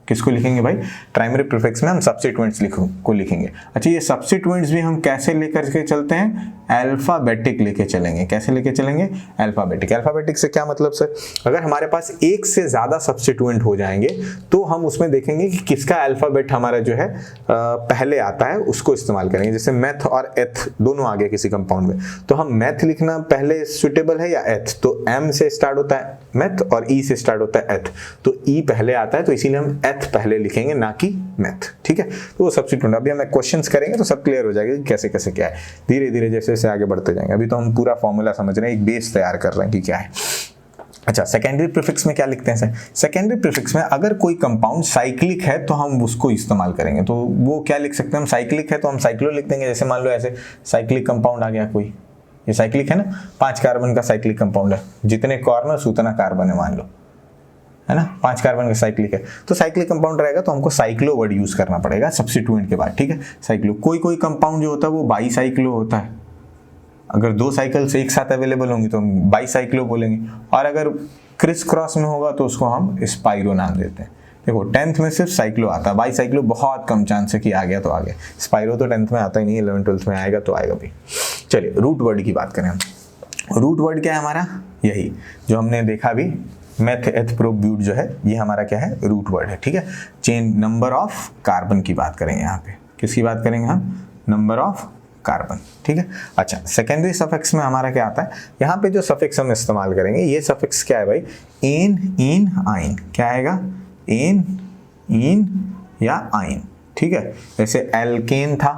किसको लिखेंगे भाई, प्राइमरी प्रीफिक्स में हम सब्स्टिट्यूएंट्स को लिखेंगे। अच्छा, ये सब्स्टिट्यूएंट्स भी हम कैसे लेकर के चलते हैं, अल्फाबेटिक लेके चलेंगे। कैसे लेके चलेंगे, अल्फाबेटिक। अल्फाबेटिक से क्या मतलब सर, अगर हमारे पास एक से ज्यादा सब्स्टिट्यूएंट हो जाएंगे तो हम उसमें देखेंगे कि किसका अल्फाबेट हमारा जो है पहले आता है, उसको इस्तेमाल करेंगे। जैसे मैथ और एथ दोनों आ गए किसी कंपाउंड में, तो हम मैथ लिखना पहले सुटेबल है या एथ, तो एम से स्टार्ट होता है मैथ और ई से स्टार्ट होता है एथ, तो ई पहले आता है, तो इसीलिए हम एथ पहले लिखेंगे, ना कि मैथ, ठीक है। तो वो सब्स्टिट्यूएंट, अभी हम क्वेश्चंस करेंगे तो सब क्लियर हो जाएगा कि कैसे कैसे क्या है। धीरे धीरे जैसे जैसे आगे बढ़ते जाएंगे। अभी तो हम पूरा फॉर्मूला समझ रहे हैं, एक बेस तैयार कर रहे हैं कि क्या है। अच्छा, सेकेंडरी प्रीफिक्स में क्या लिखते हैं सर, सेकेंडरी प्रीफिक्स में अगर कोई कंपाउंड साइक्लिक है तो हम उसको इस्तेमाल करेंगे। तो वो क्या लिख सकते हैं हम, साइक्लिक है तो हम साइक्लो लिख देंगे। जैसे मान लो ऐसे साइक्लिक कंपाउंड आ गया कोई, ये साइक्लिक है ना, 5 कार्बन का साइक्लिक कंपाउंड है, जितने कॉर्नर्स उतना कार्बन है मान लो, है ना, 5 कार्बन का साइक्लिक है, तो साइक्लिक कंपाउंड रहेगा तो हमको साइक्लो वर्ड यूज करना पड़ेगा सब्स्टिट्यूएंट के बाद, ठीक है। साइक्लो, कोई कंपाउंड जो होता है वो बाईसाइक्लो होता है। अगर 2 साइकिल्स एक साथ अवेलेबल होंगी तो हम बाईसाइक्लो बोलेंगे, और अगर क्रिस क्रॉस में होगा तो उसको हम स्पाइरो नाम देते हैं। देखो 10th में सिर्फ साइक्लो आता है, बाईसाइक्लो बहुत कम चांस है कि आ गया तो आ गया। स्पाइरो तो 10th में आता ही नहीं, 11th 12th में आएगा तो आएगा भी। चलिए रूट वर्ड की बात करें हम। रूट वर्ड क्या है हमारा, यही जो हमने देखा भी, मेथ एथ प्रोब ब्यूट जो है, ये हमारा क्या है, रूट वर्ड है, ठीक है। चेन नंबर ऑफ कार्बन की बात करेंगे यहाँ पे, किसकी बात करेंगे हम, नंबर ऑफ कार्बन, ठीक है। अच्छा, सेकेंडरी सफिक्स में हमारा क्या आता है, यहाँ पे जो सफिक्स हम इस्तेमाल करेंगे, ये सफिक्स क्या है भाई, एन, इन, आइन। क्या आएगा, एन, इन या आइन, ठीक है। जैसे एल्केन था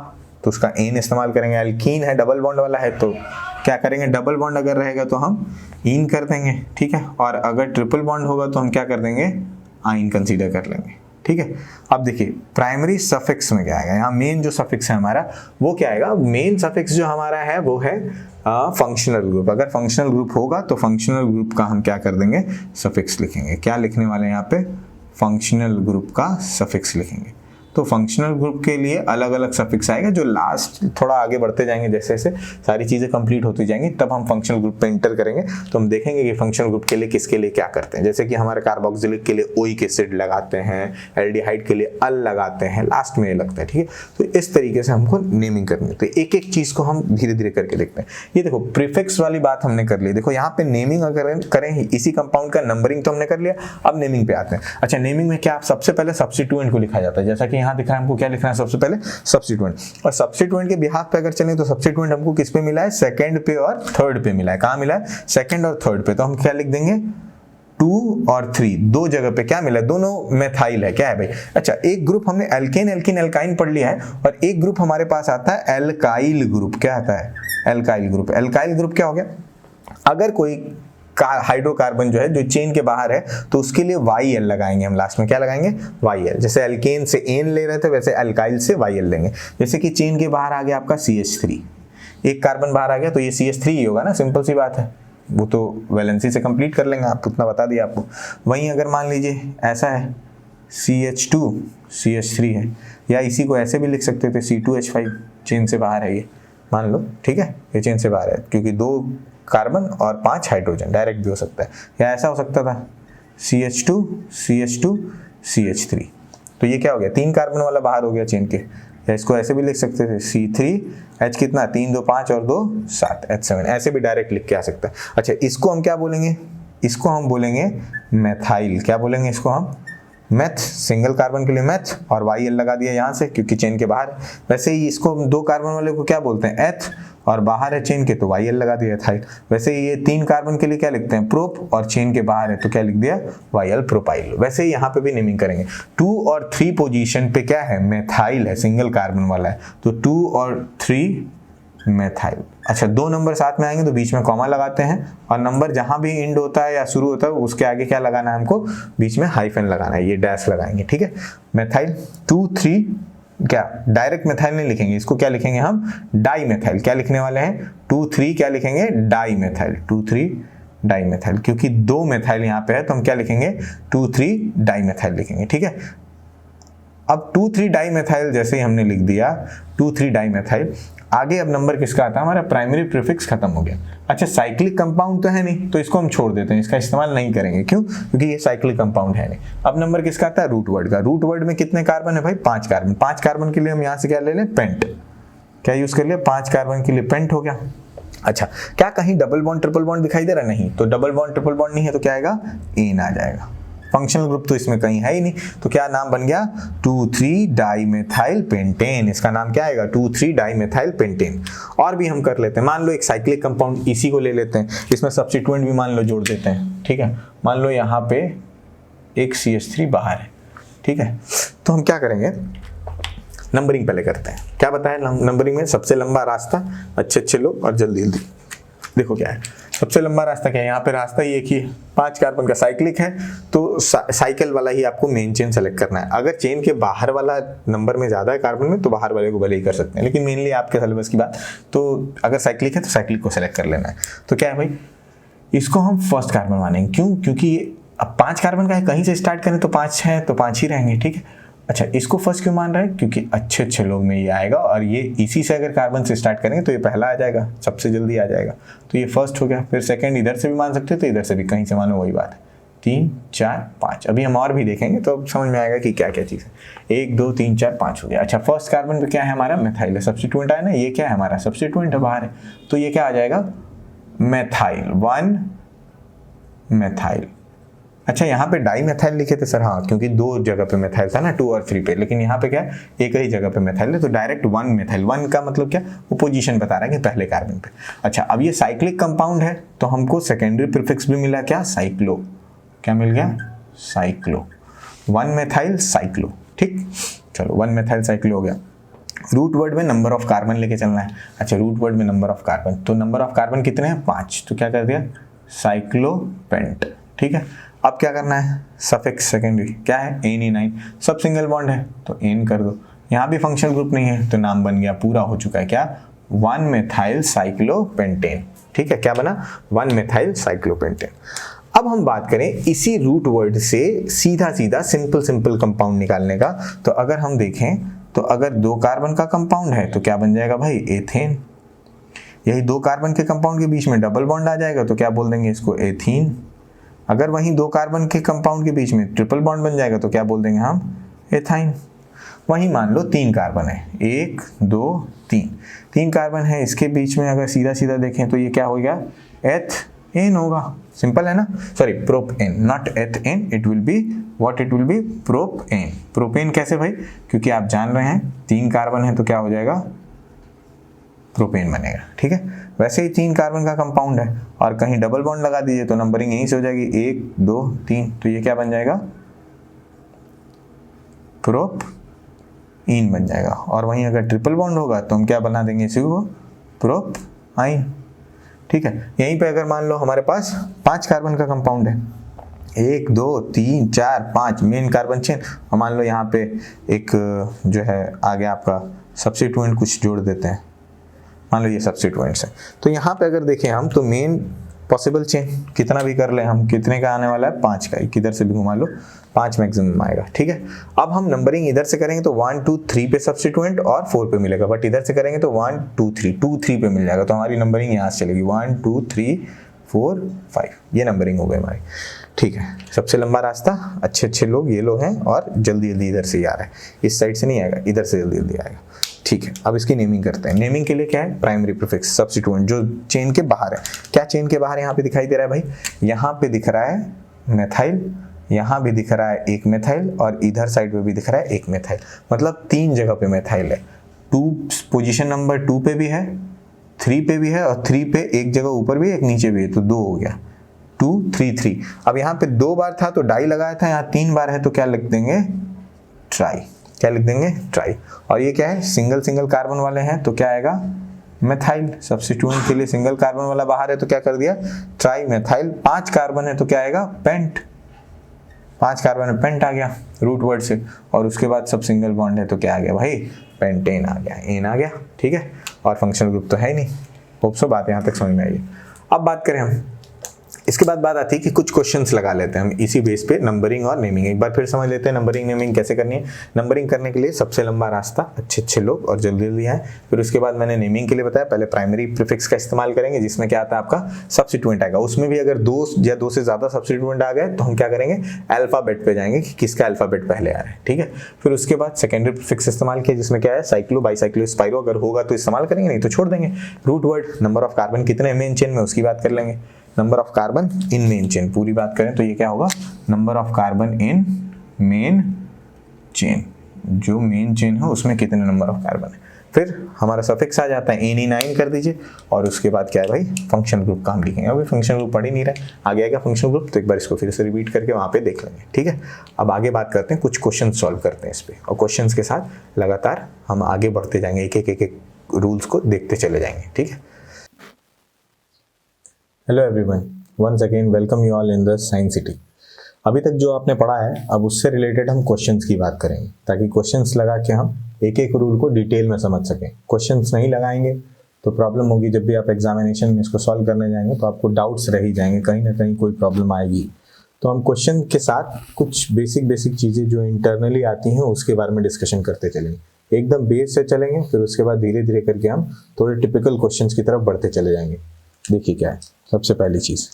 तो उसका एन इस्तेमाल करेंगे, एल्कीन है डबल बॉन्ड वाला है तो क्या करेंगे, डबल बॉन्ड अगर रहेगा तो हम इन कर देंगे, ठीक है। और अगर ट्रिपल बॉन्ड होगा तो हम क्या कर देंगे, आइन कंसीडर कर लेंगे, ठीक है। अब देखिए प्राइमरी सफिक्स में क्या आएगा, यहाँ मेन जो सफिक्स है हमारा वो क्या आएगा, मेन सफिक्स जो हमारा है वो है फंक्शनल ग्रुप। अगर फंक्शनल ग्रुप होगा तो फंक्शनल ग्रुप का हम क्या कर देंगे, सफिक्स लिखेंगे। क्या लिखने वाले हैं यहाँ पे, फंक्शनल ग्रुप का सफिक्स लिखेंगे। तो फंक्शनल ग्रुप के लिए अलग अलग सफिक्स आएगा जो लास्ट थोड़ा आगे बढ़ते जाएंगे, जैसे जैसे सारी चीज़ें कंप्लीट होती जाएंगी तब हम फंक्शनल ग्रुप पे एंटर करेंगे तो हम देखेंगे कि फंक्शनल ग्रुप के लिए किसके लिए क्या करते हैं। जैसे कि हमारे कार्बोक्सिलिक के लिए ओइक एसिड लगाते हैं, एल्डिहाइड के लिए अल लगाते हैं, लास्ट में ये लगता है, ठीक है। तो इस तरीके से हमको नेमिंग करनी है। तो एक एक चीज़ को हम धीरे धीरे करके देखते हैं। ये देखो प्रीफिक्स वाली बात हमने कर ली। देखो यहाँ पे नेमिंग अगर करें इसी कंपाउंड का नंबरिंग तो हमने कर लिया। अब नेमिंग पे आते हैं। अच्छा नेमिंग में क्या, सबसे पहले सब्स्टिट्यूएंट को लिखा जाता है। जैसा कि यहाँ दिखा है, हमको क्या लिखना है, सबसे पहले सब्स्टिट्यूएंट। और सब्स्टिट्यूएंट के बिहाफ पे अगर चलें तो सब्स्टिट्यूएंट हमको किस पे मिला है, सेकंड पे और थर्ड पे मिला है। कहाँ मिला है, सेकंड और थर्ड पे। तो हम क्या लिख देंगे, 2 और 3 दो जगह पे क्या मिला है, दोनों मेथाइल है। क्या है भाई, अच्छा एक ग्रुप हमने एल्केन एल्किन एल्काइन पढ़ लिया है और एक ग्रुप हमारे पास आता है एल्काइल ग्रुप। क्या आता है, एल्काइल ग्रुप। एल्काइल ग्रुप क्या हो गया, अगर कोई हाइड्रोकार्बन जो है जो चेन के बाहर है तो उसके लिए YL लगाएंगे हम लास्ट में। क्या लगाएंगे, YL। जैसे एल्केन से एन ले रहे थे वैसे एल्काइल से YL लेंगे। जैसे कि चेन के बाहर आ गया आपका CH3, एक कार्बन बाहर आ गया तो ये CH3 ही होगा ना, सिंपल सी बात है। वो तो वैलेंसी से कंप्लीट कर लेंगे, आप उतना बता दिया आपको। वहीं अगर मान लीजिए ऐसा है CH2 CH3 है, या इसी को ऐसे भी लिख सकते थे C2H5, चेन से बाहर है ये, मान लो, ठीक है। ये चेन से बाहर है क्योंकि 2 कार्बन और 5 हाइड्रोजन, डायरेक्ट भी हो सकता है, या ऐसा हो सकता था CH2 CH2 CH3। तो ये क्या हो गया, 3 कार्बन वाला बाहर हो गया चेन के। या इसको ऐसे भी लिख सकते थे C3H कितना, 3 2 5 और 2 7 H7, ऐसे भी डायरेक्ट लिख के आ सकता है। अच्छा इसको हम क्या बोलेंगे, इसको हम बोलेंगे मेथाइल। क्या बोलेंगे इसको हम, मेथ। सिंगल कार्बन के लिए मेथ और YL लगा दिया यहाँ से क्योंकि चेन के बाहर। वैसे ही इसको 2 कार्बन वाले को क्या बोलते हैं, एथ, और बाहर है चेन के तो YL लगा दिया एथाइल। वैसे ही ये 3 कार्बन के लिए क्या लिखते हैं, प्रोप, और चेन के बाहर है तो क्या लिख दिया, YL प्रोपाइल। वैसे ही यहाँ पे भी नेमिंग करेंगे। 2 और 3 पोजीशन पे क्या है, मेथाइल है, सिंगल कार्बन वाला है तो 2 और 3 मेथाइल। अच्छा 2 नंबर साथ में आएंगे तो बीच में कॉमा लगाते हैं, और नंबर जहां भी एंड होता है या शुरू होता है उसके आगे क्या लगाना है, हमको बीच में हाइफन लगाना है, ये डैश लगाएंगे, ठीक है। मेथाइल 2 3, क्या डायरेक्ट मेथाइल नहीं लिखेंगे, इसको क्या लिखेंगे हम, डाई मेथाइल। क्या लिखने वाले हैं, 2 3 क्या लिखेंगे, डाई मेथाइल, 2 3 डाई मेथाइल, क्योंकि 2 मेथाइल यहाँ पे है तो हम क्या लिखेंगे, 2 3 डाई मेथाइल लिखेंगे, ठीक है। अब 2 3 डाई मेथाइल जैसे ही हमने लिख दिया 2 3 डाई मेथाइल, आगे अब नंबर किसका आता है, हमारा प्राइमरी प्रीफिक्स खत्म हो गया। अच्छा साइक्लिक कंपाउंड तो है नहीं तो इसको हम छोड़ देते हैं, इसका इस्तेमाल नहीं करेंगे। क्यों, क्योंकि ये साइक्लिक कंपाउंड है नहीं। अब नंबर किसका आता है, रूट वर्ड का। रूट वर्ड में कितने कार्बन है भाई, 5 कार्बन। 5 कार्बन के लिए हम यहाँ से क्या ले लें, पेंट। क्या यूज कर लिया, 5 कार्बन के लिए पेंट हो गया। अच्छा क्या कहीं डबल बॉन्ड ट्रिपल बॉन्ड दिखाई दे रहा, नहीं, तो डबल बॉन्ड ट्रिपल बॉन्ड नहीं है तो क्या आएगा, एन आ जाएगा। फंक्शनल ग्रुप तो इसमें कहीं है ही नहीं, तो क्या नाम बन गया, 2 3 डाइमेथाइल पेंटेन। इसका नाम क्या आएगा, 2 3 डाइमेथाइल पेंटेन। और भी हम कर लेते हैं, मान लो एक साइक्लिक कंपाउंड इसी को ले लेते हैं, इसमें सब्स्टिट्यूएंट भी मान लो जोड़ देते हैं, ठीक है। मान लो यहाँ पे एक CH3 बाहर है, ठीक है। तो हम क्या करेंगे, नंबरिंग पहले करते हैं। क्या बताया नंबरिंग में, सबसे लंबा रास्ता, अच्छे लो और जल्दी जल्दी देखो क्या है। सबसे लंबा रास्ता क्या है, यहाँ पे रास्ता ही एक ही है, 5 कार्बन का साइक्लिक है तो साइकिल वाला ही आपको मेन चेन सेलेक्ट करना है। अगर चेन के बाहर वाला नंबर में ज्यादा है कार्बन में तो बाहर वाले को भले ही कर सकते हैं, लेकिन मेनली आपके सिलेबस की बात, तो अगर साइक्लिक है तो साइक्लिक को सेलेक्ट कर लेना है। तो क्या है भाई, इसको हम फर्स्ट कार्बन मानेंगे। क्यों, क्योंकि अब 5 कार्बन का है, कहीं से स्टार्ट करें तो 5 है तो 5 ही रहेंगे, ठीक है। अच्छा इसको फर्स्ट क्यों मान रहे हैं, क्योंकि अच्छे लोग में ये आएगा, और ये इसी से अगर कार्बन से स्टार्ट करेंगे तो ये पहला आ जाएगा, सबसे जल्दी आ जाएगा, तो ये फर्स्ट हो गया। फिर सेकंड इधर से भी मान सकते हो तो इधर से भी कहीं से मानो, वही बात है। 3 4 5, अभी हम और भी देखेंगे तो अब समझ में आएगा कि क्या क्या चीज़ है। 1 2 3 4 5 हो गया। अच्छा फर्स्ट कार्बन पे क्या है हमारा, मेथाइल है, सब्स्टिट्यूएंट आया ना, ये क्या है हमारा सब्स्टिट्यूएंट है, बाहर है, तो ये क्या आ जाएगा, मेथाइल 1 मेथाइल। अच्छा यहाँ पे डाई मेथाइल लिखे थे सर, हाँ क्योंकि 2 जगह पे मेथाइल था ना, 2 और 3 पे, लेकिन यहाँ पे क्या है एक ही जगह पे मेथाइल है तो डायरेक्ट 1 मेथाइल। 1 का मतलब क्या, वो पोजीशन बता रहा है कि पहले कार्बन पे। अच्छा अब ये साइक्लिक कंपाउंड है तो हमको सेकेंडरी प्रीफिक्स भी मिला, क्या, साइक्लो। क्या मिल गया, साइक्लो, 1 मेथाइल साइक्लो, ठीक। चलो 1 मेथाइल साइक्लो हो गया। रूट वर्ड में नंबर ऑफ कार्बन लेके चलना है। अच्छा रूट वर्ड में नंबर ऑफ कार्बन, तो नंबर ऑफ कार्बन कितने हैं, 5, तो क्या कर दिया, साइक्लोपेंट, ठीक है। अब क्या करना है, सफिक्स सेकेंडरी क्या है, एन सब सिंगल बॉन्ड है तो एन कर दो। यहाँ भी फंक्शनल ग्रुप नहीं है तो नाम बन गया, पूरा हो चुका है क्या, 1-मेथाइल साइक्लोपेंटेन। ठीक है, क्या बना, 1-मेथाइल साइक्लोपेंटेन। अब हम बात करें इसी रूट वर्ड से सीधा सीधा सिंपल कंपाउंड निकालने का। तो अगर हम देखें तो अगर 2 कार्बन का कंपाउंड है तो क्या बन जाएगा भाई, एथेन। यही 2 कार्बन के कंपाउंड के बीच में डबल बॉन्ड आ जाएगा तो क्या बोल देंगे इसको, एथीन। अगर वहीं 2 कार्बन के कंपाउंड के बीच में ट्रिपल बॉन्ड बन जाएगा तो क्या बोल देंगे हम, एथाइन। वहीं मान लो 3 कार्बन है, 1 2 3 कार्बन है, इसके बीच में अगर सीधा सीधा देखें तो ये क्या हो गया, एथेन होगा। सिंपल है ना, sorry propane, not ethane, it will be what, it will B propane. Propane कैसे भाई, क्योंकि आप जान रहे हैं 3 कार्बन है तो क्या हो जाएगा, प्रोपेन बनेगा। ठीक है, वैसे ही 3 कार्बन का कंपाउंड है और कहीं डबल बॉन्ड लगा दीजिए तो नंबरिंग यहीं से हो जाएगी, 1 2 3, तो ये क्या बन जाएगा, प्रोपीन बन जाएगा। और वहीं अगर ट्रिपल बॉन्ड होगा तो हम क्या बना देंगे इसी को, प्रोपाइन। ठीक है, यहीं पे अगर मान लो हमारे पास 5 कार्बन का कंपाउंड है, 1 2 3 4 5 मेन कार्बन चेन, और मान लो यहाँ पे एक जो है आ गया आपका सब्स्टिट्यूएंट, कुछ जोड़ देते हैं, मान लो ये सब्स्टिट्यूएंट्स है। तो यहाँ पे अगर देखें हम तो मेन पॉसिबल चेन कितना भी कर ले हम, कितने का आने वाला है, 5 का, किधर से भी घुमा लो 5 मैक्सिमम आएगा। ठीक है, अब हम नंबरिंग इधर से करेंगे तो 1 2 3 पे सब्स्टिट्यूएंट और 4 पे मिलेगा, बट इधर से करेंगे तो 1 2 3 पे मिल जाएगा, तो हमारी नंबरिंग यहाँ से चलेगी 1 2 3 4 5, ये नंबरिंग हो गई हमारी। ठीक है, सबसे लंबा रास्ता, अच्छे लोग ये लोग हैं और जल्दी इधर से ही आ रहा है, इस साइड से नहीं आएगा, इधर से जल्दी आएगा। ठीक है, अब इसकी नेमिंग करते हैं। नेमिंग के लिए क्या है, प्राइमरी प्रीफिक्स सब्स्टिट्यूएंट जो चेन के बाहर है। क्या चेन के बाहर यहाँ पे दिखाई दे रहा है भाई, यहाँ पे दिख रहा है मेथाइल, यहाँ भी दिख रहा है एक मेथाइल और इधर साइड पे भी दिख रहा है एक मेथाइल, मतलब 3 जगह पे मेथाइल है। 2 पोजीशन नंबर 2 पे भी है, 3 पे भी है और 3 पे एक जगह ऊपर भी एक नीचे भी है, तो 2 हो गया, 2 3 3। अब यहाँ पे 2 बार था तो डाई लगाया था, यहाँ 3 बार है तो क्या लिख देंगे, ट्राई। क्या लिख देंगे, ट्राई। और ये क्या है, सिंगल कार्बन वाले हैं तो क्या आएगा, मेथाइल। सब्स्टिट्यूएंट के लिए सिंगल कार्बन वाला बाहर है तो क्या कर दिया, ट्राई मेथाइल। 5 कार्बन है तो क्या आएगा, पेंट। 5 कार्बन है, पेंट आ गया रूट वर्ड से, और उसके बाद सब सिंगल बॉन्ड है तो क्या आ गया भाई, पेंटेन आ गया, एन आ गया। ठीक है, और फंक्शनल ग्रुप तो है ही नहीं। होप सो बात यहाँ तक समझ में आई। अब बात करें हम, इसके बाद बात आती है कि कुछ क्वेश्चंस लगा लेते हैं हम इसी बेस पे, नंबरिंग और नेमिंग। एक बार फिर समझ लेते हैं नंबरिंग नेमिंग कैसे करनी है। नंबरिंग करने के लिए सबसे लंबा रास्ता, अच्छे लोग और जल्दी आए। फिर उसके बाद मैंने नेमिंग के लिए बताया, पहले प्राइमरी प्रीफिक्स का इस्तेमाल करेंगे जिसमें क्या आता है आपका सब्स्टिट्यूएंट आएगा। उसमें भी अगर 2 या 2 से ज्यादा सब्स्टिट्यूएंट आ गए तो हम क्या करेंगे, अल्फाबेट पे जाएंगे कि किसका अल्फाबेट पहले आ रहा है। ठीक है, फिर उसके बाद सेकेंडरी प्रीफिक्स इस्तेमाल किया जिसमें क्या है, साइक्लो बाईसाइक्लो स्पाइरो, अगर होगा तो इस्तेमाल करेंगे, नहीं तो छोड़ देंगे। Root word, number of carbon कितने मेन चेन में उसकी बात कर लेंगे। Number of carbon in main chain पूरी बात करें तो ये क्या होगा, number of carbon in main chain, जो मेन चेन है उसमें कितने नंबर ऑफ कार्बन है। फिर हमारा सफिक्स आ जाता है, एन कर दीजिए, और उसके बाद क्या है भाई, फंक्शन ग्रुप का हम लिखेंगे। अभी फंक्शन ग्रुप पढ़ ही नहीं रहा है, आगे आएगा फंक्शन ग्रुप, तो एक बार इसको फिर से रिपीट करके वहाँ पे देख लेंगे। ठीक है, अब आगे बात करते हैं, कुछ क्वेश्चन सॉल्व करते हैं इस पे, और क्वेश्चन के साथ लगातार हम आगे बढ़ते जाएंगे, एक रूल्स को देखते चले जाएंगे। ठीक है, hello everyone, once again welcome you all in the science city. अभी तक जो आपने पढ़ा है, अब उससे रिलेटेड हम क्वेश्चंस की बात करेंगे, ताकि क्वेश्चंस लगा के हम एक रूल को डिटेल में समझ सकें। क्वेश्चंस नहीं लगाएंगे तो प्रॉब्लम होगी, जब भी आप एग्जामिनेशन में इसको सॉल्व करने जाएंगे तो आपको डाउट्स रह ही जाएंगे, कहीं ना कहीं कोई प्रॉब्लम आएगी। तो हम क्वेश्चन के साथ कुछ बेसिक चीज़ें जो इंटरनली आती हैं उसके बारे में डिस्कशन करते चलेंगे। एकदम बेस से चलेंगे, फिर उसके बाद धीरे धीरे करके हम थोड़े टिपिकल क्वेश्चन की तरफ बढ़ते चले जाएंगे। देखिए क्या है, सबसे पहली चीज़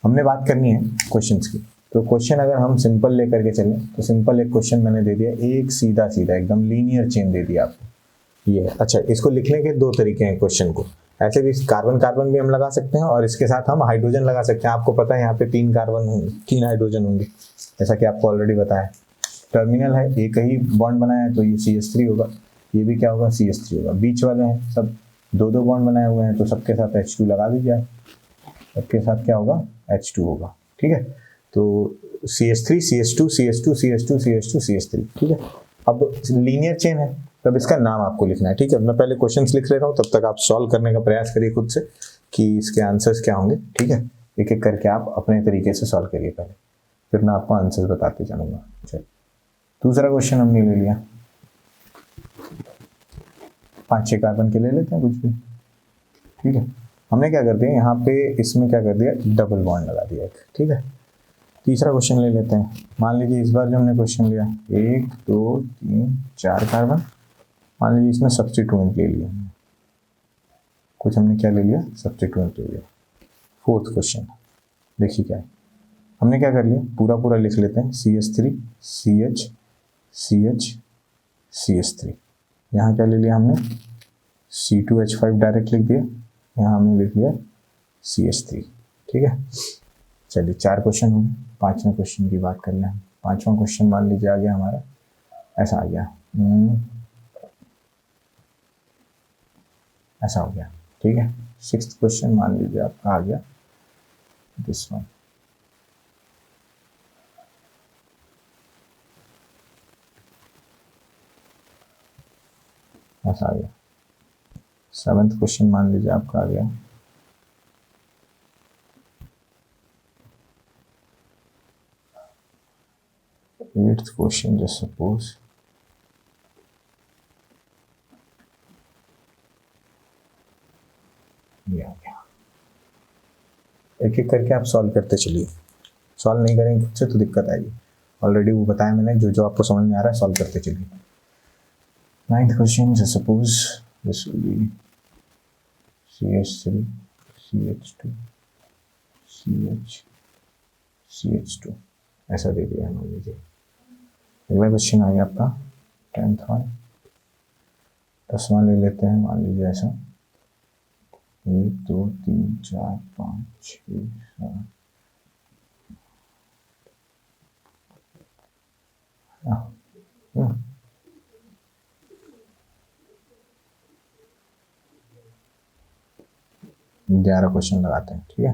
हमने बात करनी है क्वेश्चंस की। तो क्वेश्चन अगर हम सिंपल लेकर के चलें तो सिंपल एक क्वेश्चन मैंने दे दिया, एक सीधा एकदम लीनियर चेन दे दिया आपको, ये है। अच्छा, इसको लिखने के 2 तरीके हैं क्वेश्चन को, ऐसे भी कार्बन भी हम लगा सकते हैं और इसके साथ हम हाइड्रोजन लगा सकते हैं। आपको पता है यहाँ पे 3 कार्बन होंगे, 3 हाइड्रोजन होंगे, जैसा कि आपको ऑलरेडी बताया। टर्मिनल है, एक ही बॉन्ड बनाया है तो ये CH3 होगा, ये भी क्या होगा, CH3 होगा। बीच वाले हैं सब 2 बॉन्ड बनाए हुए हैं तो सबके साथ H2 लगा दीजिए, सबके साथ क्या होगा, H2 होगा। ठीक है, तो CH3 CH2 CH2 CH2 CH2 CH3। ठीक है, अब लीनियर चेन है, तब इसका नाम आपको लिखना है। ठीक है, मैं पहले क्वेश्चंस लिख ले रहा हूँ, तब तक आप सॉल्व करने का प्रयास करिए खुद से कि इसके आंसर्स क्या होंगे। ठीक है, एक एक करके आप अपने तरीके से सॉल्व करिए। पहले फिर मैं आपको आंसर बताते चलूँगा। चलिए दूसरा क्वेश्चन हमने ले लिया, 5-6 कार्बन के ले लेते हैं कुछ भी, ठीक है। हमने क्या कर दिया यहाँ पे, इसमें क्या कर दिया, डबल बॉन्ड लगा दिया एक, ठीक है। तीसरा क्वेश्चन ले लेते हैं। मान लीजिए इस बार जो हमने क्वेश्चन लिया 1 2 3 4 कार्बन, मान लीजिए इसमें सब्स्टिट्यूएंट ले लिया हमने, कुछ हमने क्या ले लिया, सब्स्टिट्यूएंट ले लिया। फोर्थ क्वेश्चन देखिए क्या है, हमने क्या कर लिया, पूरा पूरा लिख लेते हैं, CH3 CH CH CH3, यहाँ क्या ले लिया हमने, C2H5 डायरेक्ट लिख दिया, यहाँ हमने लिख लिया CH3, ठीक है। चलिए 4 क्वेश्चन हो गए। 5वें क्वेश्चन की बात कर लें हम। 5वां क्वेश्चन मान लीजिए आ गया हमारा, ऐसा आ गया, ऐसा हो गया, ठीक है। 6th क्वेश्चन मान लीजिए आपका आ गया दिस वन, ऐसा आ गया। 7th क्वेश्चन मान लीजिए आपका आ गया, 8th क्वेश्चन जस्ट सपोज, ये आ गया। एक एक करके आप सॉल्व करते चलिए, सॉल्व नहीं करेंगे खुद से तो दिक्कत आएगी। ऑलरेडी वो बताया मैंने, जो जो आपको समझ में आ रहा है सॉल्व करते चलिए। 9th question just suppose this will be CH3 CH2 CH CH2, ऐसा दे दिया मान लीजिए। अगला क्वेश्चन आ गया आपका 10th वन, 10वां ले लेते हैं, मान लीजिए ऐसा 1 2 3 4 5 6 7, ग्यारह क्वेश्चन लगाते हैं, ठीक है।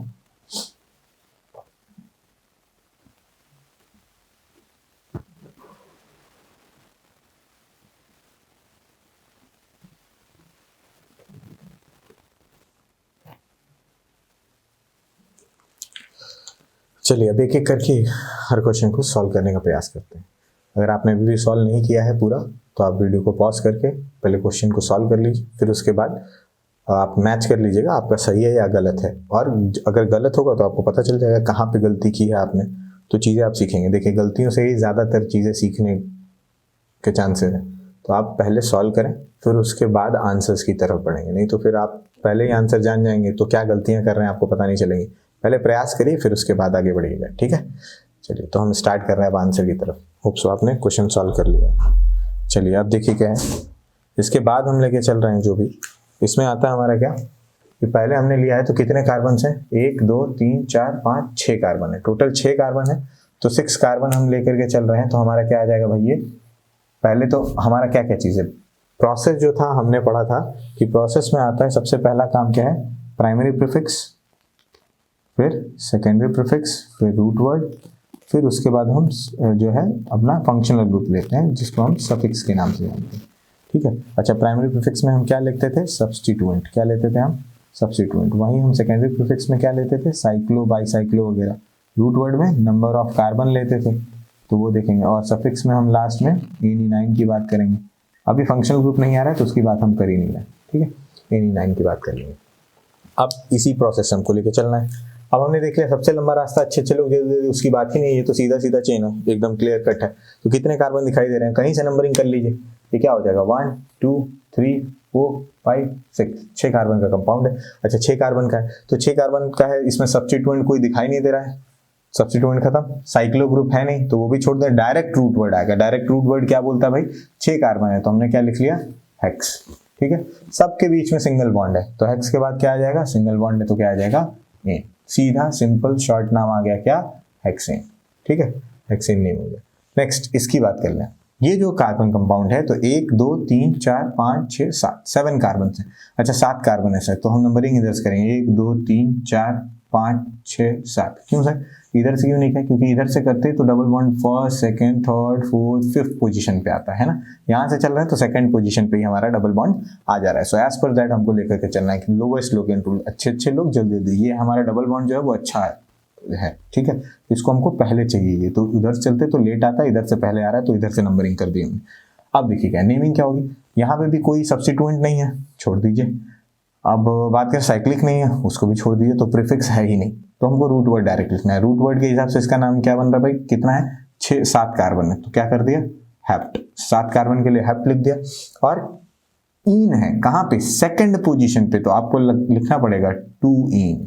चलिए अब एक एक करके हर क्वेश्चन को सॉल्व करने का प्रयास करते हैं। अगर आपने अभी भी सॉल्व नहीं किया है पूरा, तो आप वीडियो को पॉज करके पहले क्वेश्चन को सॉल्व कर लीजिए, फिर उसके बाद आप मैच कर लीजिएगा आपका सही है या गलत है। और अगर गलत होगा तो आपको पता चल जाएगा कहाँ पे गलती की है आपने, तो चीज़ें आप सीखेंगे। देखिए गलतियों से ही ज़्यादातर चीज़ें सीखने के चांसेस हैं, तो आप पहले सॉल्व करें, फिर उसके बाद आंसर्स की तरफ बढ़ेंगे। नहीं तो फिर आप पहले ही आंसर जान जाएंगे तो क्या गलतियाँ कर रहे हैं आपको पता नहीं चलेंगी। पहले प्रयास करिए, फिर उसके बाद आगे बढ़िएगा, ठीक है। चलिए तो हम स्टार्ट कर रहे हैं अब आंसर की तरफ। होप सो आपने क्वेश्चन सॉल्व कर लिया। चलिए अब देखिए क्या है, इसके बाद हम लेके चल रहे हैं जो भी इसमें आता है हमारा क्या, कि पहले हमने लिया है तो कितने कार्बन हैं, 1 2 3 4 5 6 कार्बन है, टोटल 6 कार्बन है, तो 6 कार्बन हम लेकर के चल रहे हैं। तो हमारा क्या आ जाएगा भाई, ये पहले तो हमारा क्या क्या चीज़ है, प्रोसेस जो था हमने पढ़ा था कि प्रोसेस में आता है सबसे पहला काम क्या है, प्राइमरी प्रीफिक्स, फिर सेकेंडरी प्रीफिक्स, फिर रूट वर्ड, फिर उसके बाद हम जो है अपना फंक्शनल ग्रुप लेते हैं जिसको हम सफिक्स के नाम से जानते हैं, ठीक है। अच्छा प्राइमरी प्रीफिक्स में हम क्या लिखते थे, सब्स्टिट्यूएंट, क्या लेते थे हम, सब्स्टिट्यूएंट। वहीं हम सेकेंडरी प्रीफिक्स में क्या लेते थे, साइक्लो बाईसाइक्लो वगैरह। रूट वर्ड में नंबर ऑफ कार्बन लेते थे, तो वो देखेंगे। और सफिक्स में हम लास्ट में एनी9 की बात करेंगे। अभी फंक्शनल ग्रुप नहीं आ रहा है तो उसकी बात हम कर ही नहीं रहे, ठीक है, एनी9 की बात कर लेंगे। अब इसी प्रोसेस हमको लेके चलना है। अब हमने देख लिया सबसे लंबा रास्ता, अच्छे लोग उसकी बात ही नहीं है, ये तो सीधा सीधा चेन है, एकदम क्लियर कट है। तो कितने कार्बन दिखाई दे रहे हैं, कहीं से नंबरिंग कर लीजिए, ये क्या हो जाएगा 1 2 3 4 5 6, 6 कार्बन का कंपाउंड है। अच्छा 6 कार्बन का है, तो 6 कार्बन का है, इसमें सब्स्टिट्यूएंट कोई दिखाई नहीं दे रहा है, सब्स्टिट्यूएंट खत्म, साइक्लो ग्रुप है नहीं तो वो भी छोड़ दे, डायरेक्ट रूट वर्ड आएगा। डायरेक्ट रूट वर्ड क्या बोलता है भाई, 6 कार्बन है तो हमने क्या लिख लिया, हेक्स, ठीक है। सबके बीच में सिंगल बॉन्ड है तो हेक्स के बाद क्या आ जाएगा, सिंगल बॉन्ड है तो क्या आ जाएगा, ए, सीधा सिंपल शॉर्ट नाम आ गया क्या, हेक्सेन, ठीक है, हेक्सेन नेम हो गया। नेक्स्ट इसकी बात कर लें, ये जो कार्बन कंपाउंड है तो 1 2 3 4 5 6 7, 7 कार्बन है। अच्छा 7 कार्बन है सर, तो हम नंबरिंग इधर से करेंगे, 1 2 3 4 5 6 7। क्यों सर, इधर से क्यों नहीं किया, क्योंकि इधर से करते तो double bond first second third fourth fifth position पे आता है ना, यहाँ से चल रहा है तो सेकंड पोजीशन पे ही हमारा डबल बॉन्ड आ जा रहा है। सो एज पर दैट हमको लेकर के चलना है कि लोवेस्ट लोग, अच्छे लोग जल्दी जल्दी, ये हमारा डबल बॉन्ड जो है वो अच्छा है है, ठीक है। इसको हमको पहले चाहिए, ये तो उधर से चलते तो लेट आता है, इधर से पहले आ रहा है तो इधर से नंबरिंग कर दी हमने। अब देखिए क्या नेमिंग क्या होगी, यहाँ पे भी कोई सब्स्टिट्यूएंट नहीं है, छोड़ दीजिए। अब बात करें साइक्लिक नहीं है, उसको भी छोड़ दीजिए, तो प्रीफिक्स है ही नहीं, तो हमको रूट वर्ड डायरेक्ट लिखना है। रूट वर्ड के हिसाब से इसका नाम क्या बन रहा है भाई, कितना है 7 कार्बन है, तो क्या कर दिया हेप्ट, 7 कार्बन के लिए हेप्ट लिख दिया। और इन है कहाँ पे, सेकंड पोजीशन पे, तो आपको लिखना पड़ेगा 2 इन,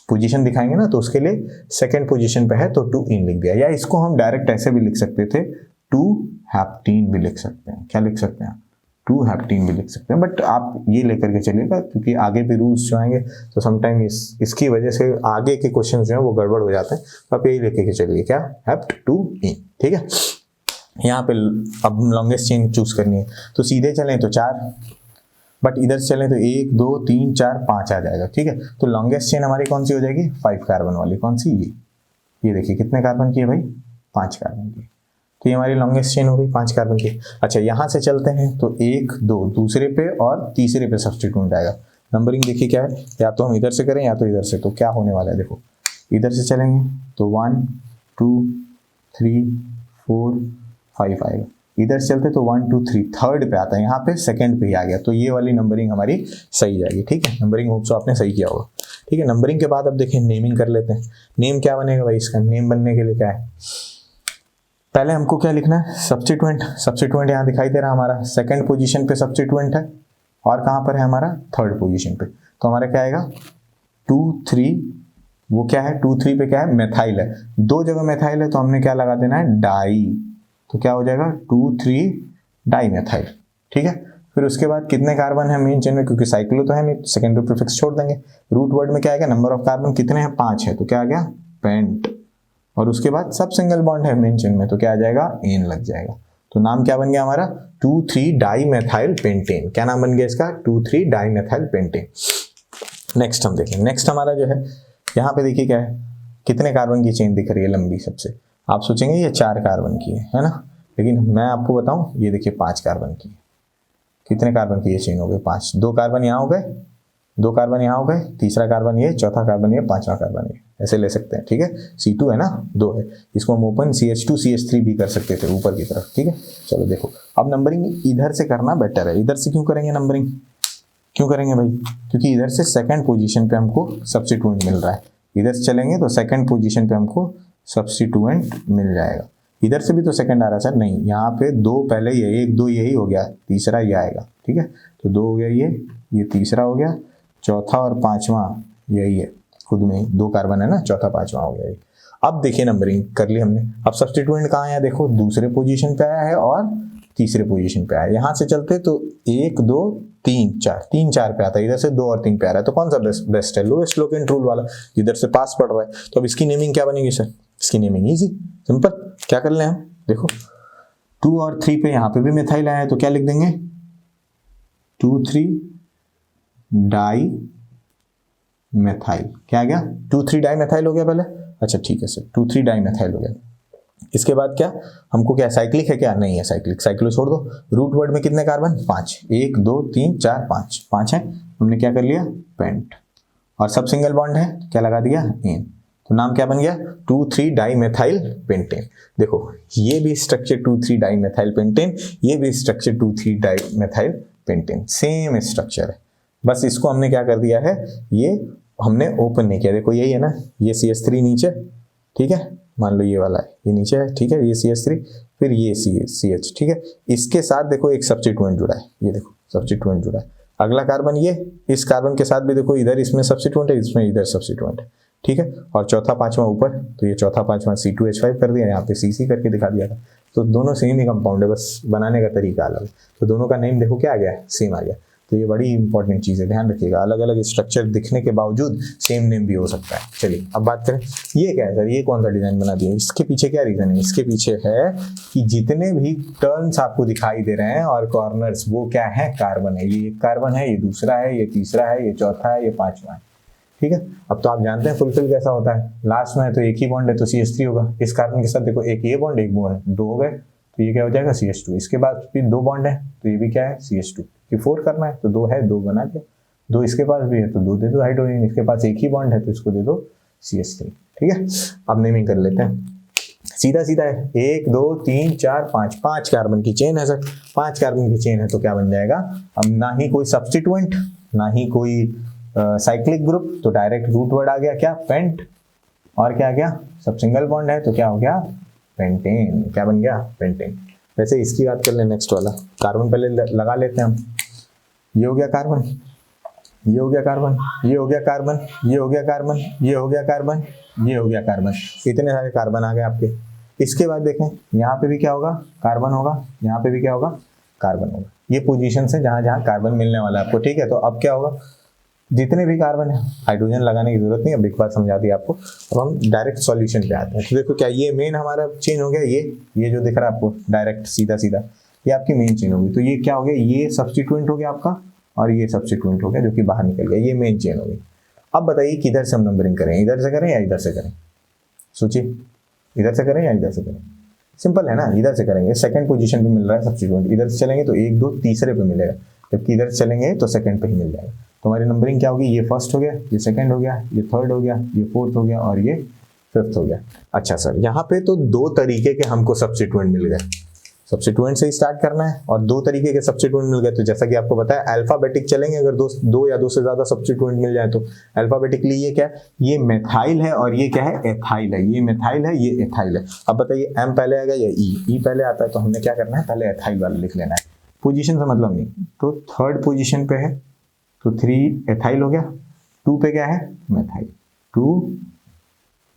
पोजीशन दिखाएंगे ना तो उसके लिए सेकंड पोजीशन पे है तो 2 इन लिख दिया। या इसको हम डायरेक्ट ऐसे भी लिख सकते थे, 2 हेप्टीन भी लिख सकते हैं, क्या लिख सकते हैं 2 हेप्टीन भी लिख सकते हैं, बट आप ये लेकर के चलिएगा क्योंकि आगे भी रूल्स जो आएंगे तो समटाइम इसकी वजह से आगे के क्वेश्चन जो है वो गड़बड़ हो जाते हैं, तो आप यही लेकर के चलिए क्या हेप्ट 2 इन, ठीक है। यहाँ पे अब लॉन्गेस्ट चेन चूज करनी है, तो सीधे चलें तो 4, बट इधर से चलें तो 1 2 3 4 5 आ जाएगा, ठीक है। तो लॉन्गेस्ट चेन हमारी कौन सी हो जाएगी, 5 कार्बन वाली, कौन सी, ये देखिए कितने कार्बन की है भाई, 5 कार्बन की, तो ये हमारी लॉन्गेस्ट चेन हो गई 5 कार्बन की। अच्छा यहाँ से चलते हैं तो 1 2 दूसरे पे और तीसरे पे सब्स्टिट्यूएंट आएगा। नंबरिंग देखिए क्या है, या तो हम इधर से करें या तो इधर से, तो क्या होने वाला है देखो, इधर से चलेंगे तो 1 2 3 4 5 आएगा, इधर से चलते तो 1 2 3 थर्ड पे आता है, यहाँ पे सेकंड पे ही आ गया, तो ये वाली नंबरिंग हमारी सही जाएगी, ठीक है। नंबरिंग होप सो आपने सही किया होगा, ठीक है। नंबरिंग के बाद अब देखिए नेमिंग कर लेते हैं। नेम क्या बनेगा भाई, इसका नेम बनने के लिए क्या है, पहले हमको क्या लिखना है, सब्स्टिट्यूएंट। सब्स्टिट्यूएंट यहाँ दिखाई दे रहा है हमारा, सेकंड पोजीशन पे सब्स्टिट्यूएंट है, और कहाँ पर है हमारा, थर्ड पोजीशन पे, तो हमारा क्या आएगा 2 3, वो क्या है 2 3 पे क्या है, मेथाइल है, 2 जगह मेथाइल है तो हमने क्या लगा देना है डाई, तो क्या हो जाएगा 2 3 डाई मेथाइल, ठीक है। फिर उसके बाद कितने कार्बन है मेन चेन में, क्योंकि साइक्लो तो है नहीं, सेकेंडरी प्रीफिक्स छोड़ देंगे। रूट वर्ड में क्या आएगा, नंबर ऑफ कार्बन कितने हैं 5 है, तो क्या आ गया पेंट, और उसके बाद सब सिंगल बॉन्ड है मेन चेन में, तो क्या आ जाएगा एन लग जाएगा, तो नाम क्या बन गया हमारा 2 3 डाई मेथाइल पेंटेन, क्या नाम बन गया इसका 2 3 डाई मेथाइल पेंटेन। नेक्स्ट हम देखें, नेक्स्ट हमारा जो है यहाँ पे देखिए क्या है, कितने कार्बन की चेन दिख रही है लंबी सबसे, आप सोचेंगे ये 4 कार्बन की है ना, लेकिन मैं आपको बताऊं ये देखिए 5 कार्बन की, कितने कार्बन की ये चेन हो गई 5, 2 कार्बन यहाँ हो गए, 2 कार्बन यहाँ हो गए, तीसरा कार्बन ये, चौथा कार्बन ये, पांचवा कार्बन ये, ऐसे ले सकते हैं, ठीक है। C2 है ना 2 है, इसको हम ओपन CH2 CH3 भी कर सकते थे ऊपर की तरफ, ठीक है। चलो देखो अब नंबरिंग इधर से करना बेटर है, इधर से क्यों करेंगे नंबरिंग, क्यों करेंगे भाई, क्योंकि इधर से सेकंड पोजीशन पे हमको सब्स्टिट्यूएंट मिल रहा है, इधर से चलेंगे तो सेकंड पोजीशन पे हमको सब्स्टिट्यूएंट मिल जाएगा। इधर से भी तो सेकंड आ रहा है सर, नहीं यहाँ पे 2 पहले ये 1 2 यही हो गया, तीसरा ये आएगा, ठीक है। तो 2 हो गया ये तीसरा हो गया, चौथा और पांचवा यही है, खुद में 2 कार्बन है ना, चौथा पांचवा हो गया ये। अब देखिए नंबरिंग कर ली हमने, अब सब्स्टिट्यूएंट कहाँ है, देखो दूसरे पोजीशन पे आया है और तीसरे पोजीशन पे आया है। यहाँ से चलते तो 1 2 3 4, 3 4 पे आता है, इधर से 2 और 3 पे आ रहा है, तो कौन सा बेस्ट है, लोएस्ट लोकेंट रूल वाला, इधर से पास पड़ रहा है। तो अब इसकी नेमिंग क्या बनेगी सर, इसकी नेमिंग इजी सिंपल, क्या कर ले हम, देखो 2 और 3 पे यहाँ पे भी मिथाइल आया है, तो क्या लिख देंगे 2 3 डाई मेथाइल, क्या आ गया 2 3 डाई मेथाइल हो गया पहले, अच्छा ठीक है सर 2 3 डाई मेथाइल हो गया। इसके बाद क्या हमको, क्या साइक्लिक है, क्या नहीं है साइक्लिक, साइक्लो छोड़ दो। रूट वर्ड में कितने कार्बन 5, 1 2 3 4 5 है, हमने क्या कर लिया पेंट, और सब सिंगल बॉन्ड है क्या लगा दिया एन, तो नाम क्या बन गया 2 3 डाई मेथाइल पेंटेन। देखो ये भी स्ट्रक्चर 2 3 डाई मेथाइल पेंटेन, ये भी structure 2 3 di methyl pentane, same structure है, बस इसको हमने क्या कर दिया है, ये हमने ओपन नहीं किया। देखो यही है ना, ये CH3 नीचे, ठीक है, मान लो ये वाला है, ये नीचे है, ठीक है, ये CH3 फिर ये CH, ठीक है, इसके साथ देखो एक सब्स्टिट्यूएंट जुड़ा है, ये देखो सब्स्टिट्यूएंट जुड़ा है, अगला कार्बन ये, इस कार्बन के साथ भी देखो इधर इसमें सब्स्टिट्यूएंट है, इसमें इधर सब्स्टिट्यूएंट है, ठीक है, और चौथा पांचवा ऊपर, तो ये चौथा पांचवा C2H5 कर दिया, यहाँ पे CC करके दिखा दिया था, तो दोनों सेम ही कंपाउंड है, बस बनाने का तरीका अलग है, तो दोनों का नेम देखो क्या आ गया, सेम आ गया। तो ये बड़ी इंपॉर्टेंट चीज़ है, ध्यान रखिएगा, अलग अलग स्ट्रक्चर दिखने के बावजूद सेम नेम भी हो सकता है। चलिए अब बात करें, ये क्या है सर, ये कौन सा डिजाइन बना दिया, इसके पीछे क्या रीजन है, इसके पीछे है कि जितने भी टर्न्स आपको दिखाई दे रहे हैं और कॉर्नर्स, वो क्या है कार्बन है, ये एक कार्बन है, ये दूसरा है, ये तीसरा है, ये चौथा है, ये पांचवा है, ठीक है। अब तो आप जानते हैं फुलफिल कैसा होता है, लास्ट में है तो एक ही बॉन्ड है तो CH3 होगा, इस कार्बन के साथ देखो एक ये बॉन्ड एक बॉन्ड है, 2 हो गए, तो ये क्या हो जाएगा CH2, इसके बाद फिर 2 बॉन्ड है तो ये भी क्या है CH2, कि 4 करना है तो 2 है, 2 बना दिया, 2 इसके पास भी है तो 2 दे दो हाइड्रोजन, इसके पास एक ही बॉन्ड है तो इसको दे दो CH3, ठीक है, अब नेमिंग कर लेते हैं, सीधा सीधा है, 1 2 3 4 5, 5 कार्बन की चेन है सर, 5 कार्बन की चेन है तो क्या बन जाएगा, अब ना ही कोई सब्स्टिट्यूएंट ना ही कोई साइक्लिक ग्रुप, तो डायरेक्ट रूट वर्ड आ गया क्या, पेंट, और क्या आ गया, सब सिंगल बॉन्ड है तो क्या हो गया, पेंटेन, क्या बन गया, पेंटेन। वैसे इसकी बात कर ले, नेक्स्ट वाला कार्बन पहले लगा लेते हैं हम, ये हो गया कार्बन, ये हो गया कार्बन, ये हो गया कार्बन, ये हो गया कार्बन, ये हो गया कार्बन, ये हो गया कार्बन, इतने सारे कार्बन आ गए आपके। इसके बाद देखें यहाँ पे भी क्या होगा, कार्बन होगा, यहाँ पे भी क्या होगा, कार्बन होगा, ये पोजीशन से जहां जहां कार्बन मिलने वाला है आपको, ठीक है। तो अब क्या होगा, जितने भी कार्बन है, हाइड्रोजन लगाने की जरूरत नहीं, अब एक बात समझा दी आपको। अब हम डायरेक्ट सॉल्यूशन पे आते हैं, तो देखो क्या ये मेन हमारा चेन हो गया, ये जो दिख रहा है आपको डायरेक्ट सीधा सीधा, ये आपकी मेन चेन होगी। तो ये क्या हो गया, ये सब्स्टिट्यूएंट हो गया आपका और ये सब्स्टिट्यूएंट हो गया जो कि बाहर निकल गया, ये मेन चेन होगी। अब बताइए किधर से हम नंबरिंग करें, इधर से करें या इधर से करें, सोचिए, इधर से करें या इधर से करें, सिंपल है ना, इधर से करेंगे, सेकंड पोजीशन पे मिल रहा है सब्स्टिट्यूएंट, इधर से चलेंगे तो 1 2 तीसरे पे मिलेगा, जबकि इधर से चलेंगे तो सेकंड पे ही मिल जाएगा। तो हमारी नंबरिंग क्या होगी, ये फर्स्ट हो गया, ये सेकंड हो गया, ये थर्ड हो गया, ये फोर्थ हो गया और ये फिफ्थ हो गया। अच्छा सर, यहाँ पे तो 2 तरीके के हमको सब्स्टिट्यूएंट मिल गए, सब्स्टिट्यूएंट से ही स्टार्ट करना है और 2 तरीके के सब्स्टिट्यूएंट मिल गए। तो जैसा कि आपको पता है अल्फाबेटिक चलेंगे, अगर दो या 2 से ज्यादा सब्स्टिट्यूएंट मिल जाए तो। अल्फाबेटिकली ये क्या है, ये मेथाइल है और ये क्या है, एथाइल है, ये मेथाइल है, ये एथाइल है। अब बताइए एम पहले आएगा या ई पहले आता है, तो हमने क्या करना है, पहले एथाइल वाला लिख लेना है, पोजीशन से मतलब नहीं। तो थर्ड पोजीशन पे है तो 3 एथाइल हो गया, 2 पे क्या है, मेथाइल, 2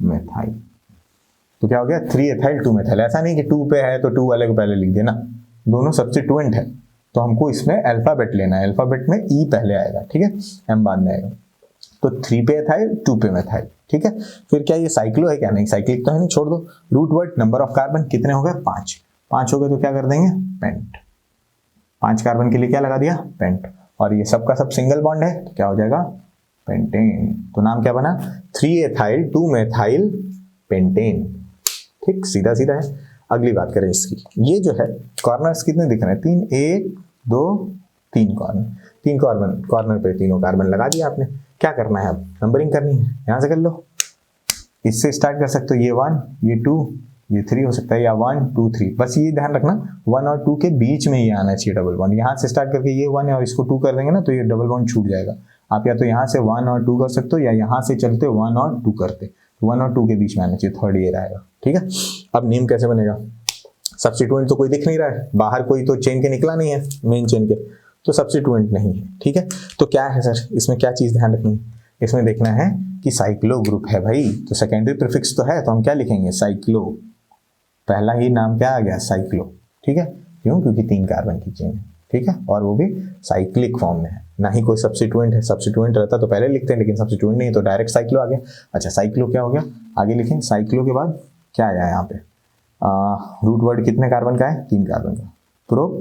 मेथाइल, तो क्या हो गया 3 एथाइल 2 मेथाइल। ऐसा नहीं कि 2 पे है तो 2 वाले को पहले लिख देना, दोनों सब्स्टिट्यूएंट है तो हमको इसमें अल्फाबेट लेना है, अल्फाबेट में ई पहले आएगा, ठीक है, एम बाद में आएगा। तो 3 पे एथाइल 2 पे मेथाइल, ठीक है। फिर क्या ये साइक्लो है क्या, नहीं साइक्लिक तो है नहीं, छोड़ दो। Root word number of carbon कितने हो गए, 5 हो गए, तो क्या कर देंगे, पेंट, 5 कार्बन के लिए क्या लगा दिया, पेंट, और ये सबका सब सिंगल बॉन्ड है तो क्या हो जाएगा, पेंटेन। तो नाम क्या बना, 3 एथाइल 2 मेथाइल पेंटेन, ठीक, सीधा सीधा है। अगली बात करें इसकी, ये जो है कॉर्नर्स कितने दिख रहे हैं, 3, 1 2 3 कॉर्नर, 3 कॉर्नर पे तीनों कार्बन लगा दिया आपने। क्या करना है, अब नंबरिंग करनी है, यहां से कर लो, इससे स्टार्ट कर सकते हो, ये 1 ये 2 ये 3 हो सकता है, या 1 2 3, बस ये ध्यान रखना 1 और 2 के बीच में ये आना चाहिए डबल बॉन्ड। यहाँ से स्टार्ट करके ये 1 है और इसको 2 कर देंगे ना तो ये डबल बॉन्ड छूट जाएगा। आप या तो यहाँ से 1 और 2 कर सकते हो या यहाँ से चलते 1 और 2 करते, 1 और 2 के बीच में आना चाहिए, थर्ड ये रहेगा, ठीक है। अब नेम कैसे बनेगा, सब्स्टिट्यूएंट तो कोई दिख नहीं रहा है, बाहर कोई तो चेन के निकला नहीं है मेन चेन के, तो सब्स्टिट्यूएंट नहीं है, ठीक है। तो क्या है सर, इसमें क्या चीज ध्यान रखनी है, इसमें देखना है कि साइक्लो ग्रुप है भाई, तो सेकेंडरी प्रीफिक्स तो है, तो हम क्या लिखेंगे, साइक्लो, पहला ही नाम क्या आ गया, साइक्लो, ठीक है। क्यों, क्योंकि 3 कार्बन की चेन है, ठीक है, और वो भी साइक्लिक फॉर्म में है, ना ही कोई सब्स्टिट्यूएंट है। सब्स्टिट्यूएंट रहता तो पहले लिखते हैं, लेकिन सब्स्टिट्यूएंट नहीं तो डायरेक्ट साइक्लो आ गया। अच्छा, साइक्लो क्या हो गया, आगे लिखें, साइक्लो के बाद क्या आया यहाँ पे, रूट वर्ड कितने कार्बन का है, 3 कार्बन का, प्रोप,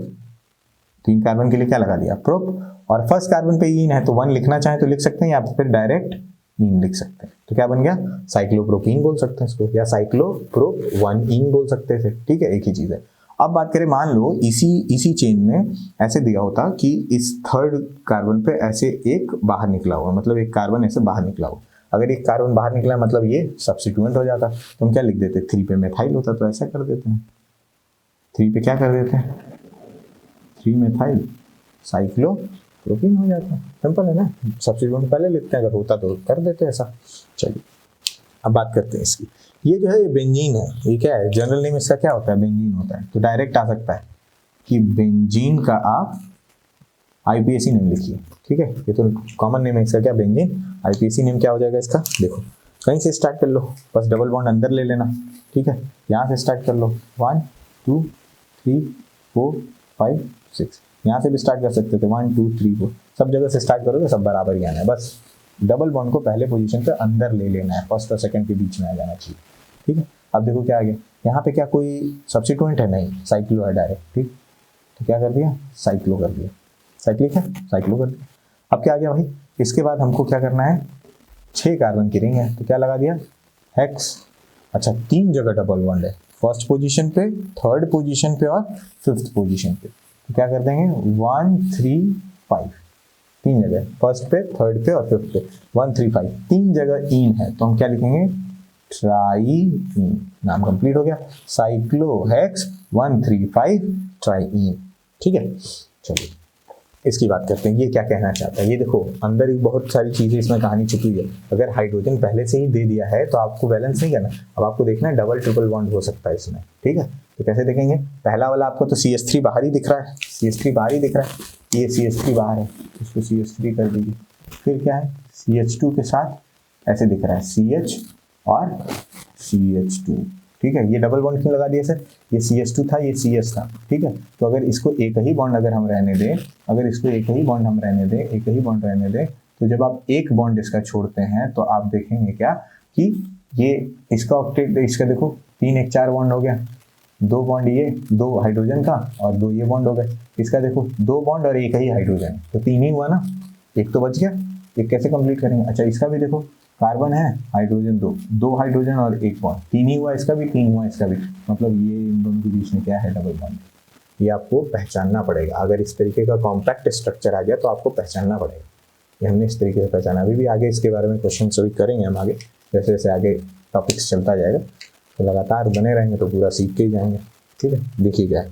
3 कार्बन के लिए क्या लगा दिया, प्रोप, और फर्स्ट कार्बन पे ईन है तो 1 लिखना चाहे तो लिख सकते हैं या फिर डायरेक्ट ईन लिख सकते हैं, तो क्या बन गया, साइक्लोप्रोपीन बोल सकते हैं इसको, या साइक्लोप्रोप 1 ईन बोल सकते थे, ठीक है, एक ही चीज है। अब बात करें, मान लो इसी चेन में ऐसे दिया होता कि इस थर्ड कार्बन पे ऐसे एक बाहर निकला हुआ, मतलब एक कार्बन ऐसे बाहर निकला हुआ, अगर एक कार्बन बाहर निकला मतलब ये सब्स्टिट्यूएंट हो जाता, तो हम क्या लिख देते, 3 पे मेथाइल होता, तो ऐसा कर देते हैं, 3 पे क्या कर देते हैं, 3 मेथाइल साइक्लोप्रोपीन हो जाता है, सिंपल है ना, सब्स्टिट्यूएंट पहले लिखते हैं, अगर होता तो कर देते ऐसा। चलिए अब बात करते हैं इसकी, ये जो है ये बेंजीन है, ये क्या है, जनरल नेम इसका क्या होता है, बेंजीन होता है, तो डायरेक्ट आ सकता है कि बेंजीन का आप आईपीएसी नेम लिखिए, ठीक है, ये तो कॉमन नेम है इसका, क्या बेंजीन, आईपीएसी नेम क्या हो जाएगा इसका, देखो कहीं से स्टार्ट कर लो, बस डबल बॉन्ड अंदर ले लेना, ठीक है, यहाँ से स्टार्ट कर लो, 1 2 3 4 5 6, यहाँ से भी स्टार्ट कर सकते थे, 1 2 3 4, सब जगह से स्टार्ट करोगे सब बराबर ही आना है, बस डबल बॉन्ड को पहले पोजीशन पे अंदर ले लेना है, फर्स्ट और सेकंड के बीच में आ जाना चाहिए, ठीक है। अब देखो क्या आ गया, यहाँ पे क्या कोई सब्स्टिट्यूएंट है, नहीं, साइक्लो है डायरेक्ट, ठीक, तो क्या कर दिया, साइक्लो कर दिया, साइक्लिक है, साइक्लो कर दिया। अब क्या आ गया भाई, इसके बाद हमको क्या करना है, 6 कार्बन की रिंग है, तो क्या लगा दिया, हेक्स। अच्छा, 3 जगह डबल बॉन्ड है, फर्स्ट पोजीशन पे, थर्ड पोजीशन पे और फिफ्थ पोजीशन पे, तो क्या कर देंगे, 1 3 5, 3 जगह, फर्स्ट पे, थर्ड पे और फिफ्थ पे, 1 3 5, 3 जगह इन है, तो हम क्या लिखेंगे, ट्राईइन, नाम कंप्लीट हो गया, साइक्लोहेक्स 135 ट्राईइन। ठीक है, चलिए इसकी बात करते हैं, ये क्या कहना चाहता है। ये देखो अंदर ही बहुत सारी चीजें इसमें कहानी छुपी हुई है। अगर हाइड्रोजन पहले से ही दे दिया है तो आपको बैलेंस नहीं करना, अब आपको देखना है डबल ट्रिपल बॉन्ड हो सकता है इसमें। ठीक है, तो कैसे देखेंगे, पहला वाला आपको तो CH3 बाहर ही दिख रहा है, CH3 बाहर ही दिख रहा है, ये CH3 बाहर है, इसको CH3 कर दीजिए। फिर क्या है, CH2 के साथ ऐसे दिख रहा है CH और CH2। ठीक है, ये डबल बॉन्ड क्यों लगा दिया सर, ये CH2 था, ये CH था। ठीक है, तो अगर इसको एक ही बॉन्ड अगर हम रहने दें, अगर इसको एक ही बॉन्ड हम रहने दें, एक ही बॉन्ड रहने दें, तो जब आप एक बॉन्ड इसका छोड़ते हैं तो आप देखेंगे क्या कि ये इसका ऑक्टेट, इसका देखो 3 1 4 बॉन्ड हो गया, 2 बॉन्ड ये, 2 हाइड्रोजन का और 2 ये बॉन्ड हो गए। इसका देखो 2 बॉन्ड और एक ही हाइड्रोजन, तो 3 ही हुआ ना, एक तो बच गया। एक कैसे कंप्लीट करेंगे, अच्छा इसका भी देखो कार्बन है, हाइड्रोजन 2 हाइड्रोजन और एक बॉन्ड, 3 ही हुआ, इसका भी 3 हुआ, इसका भी, मतलब ये इन दोनों के बीच में क्या है, डबल बॉन्ड। ये आपको पहचानना पड़ेगा, अगर इस तरीके का कॉम्पैक्ट स्ट्रक्चर आ गया तो आपको पहचानना पड़ेगा। ये हमने इस तरीके से पहचाना, अभी भी आगे इसके बारे में क्वेश्चन सॉल्व करेंगे हम आगे, जैसे जैसे आगे टॉपिक्स चलता जाएगा तो लगातार बने रहेंगे तो पूरा सीख के ही जाएंगे। ठीक है, देखिए क्या है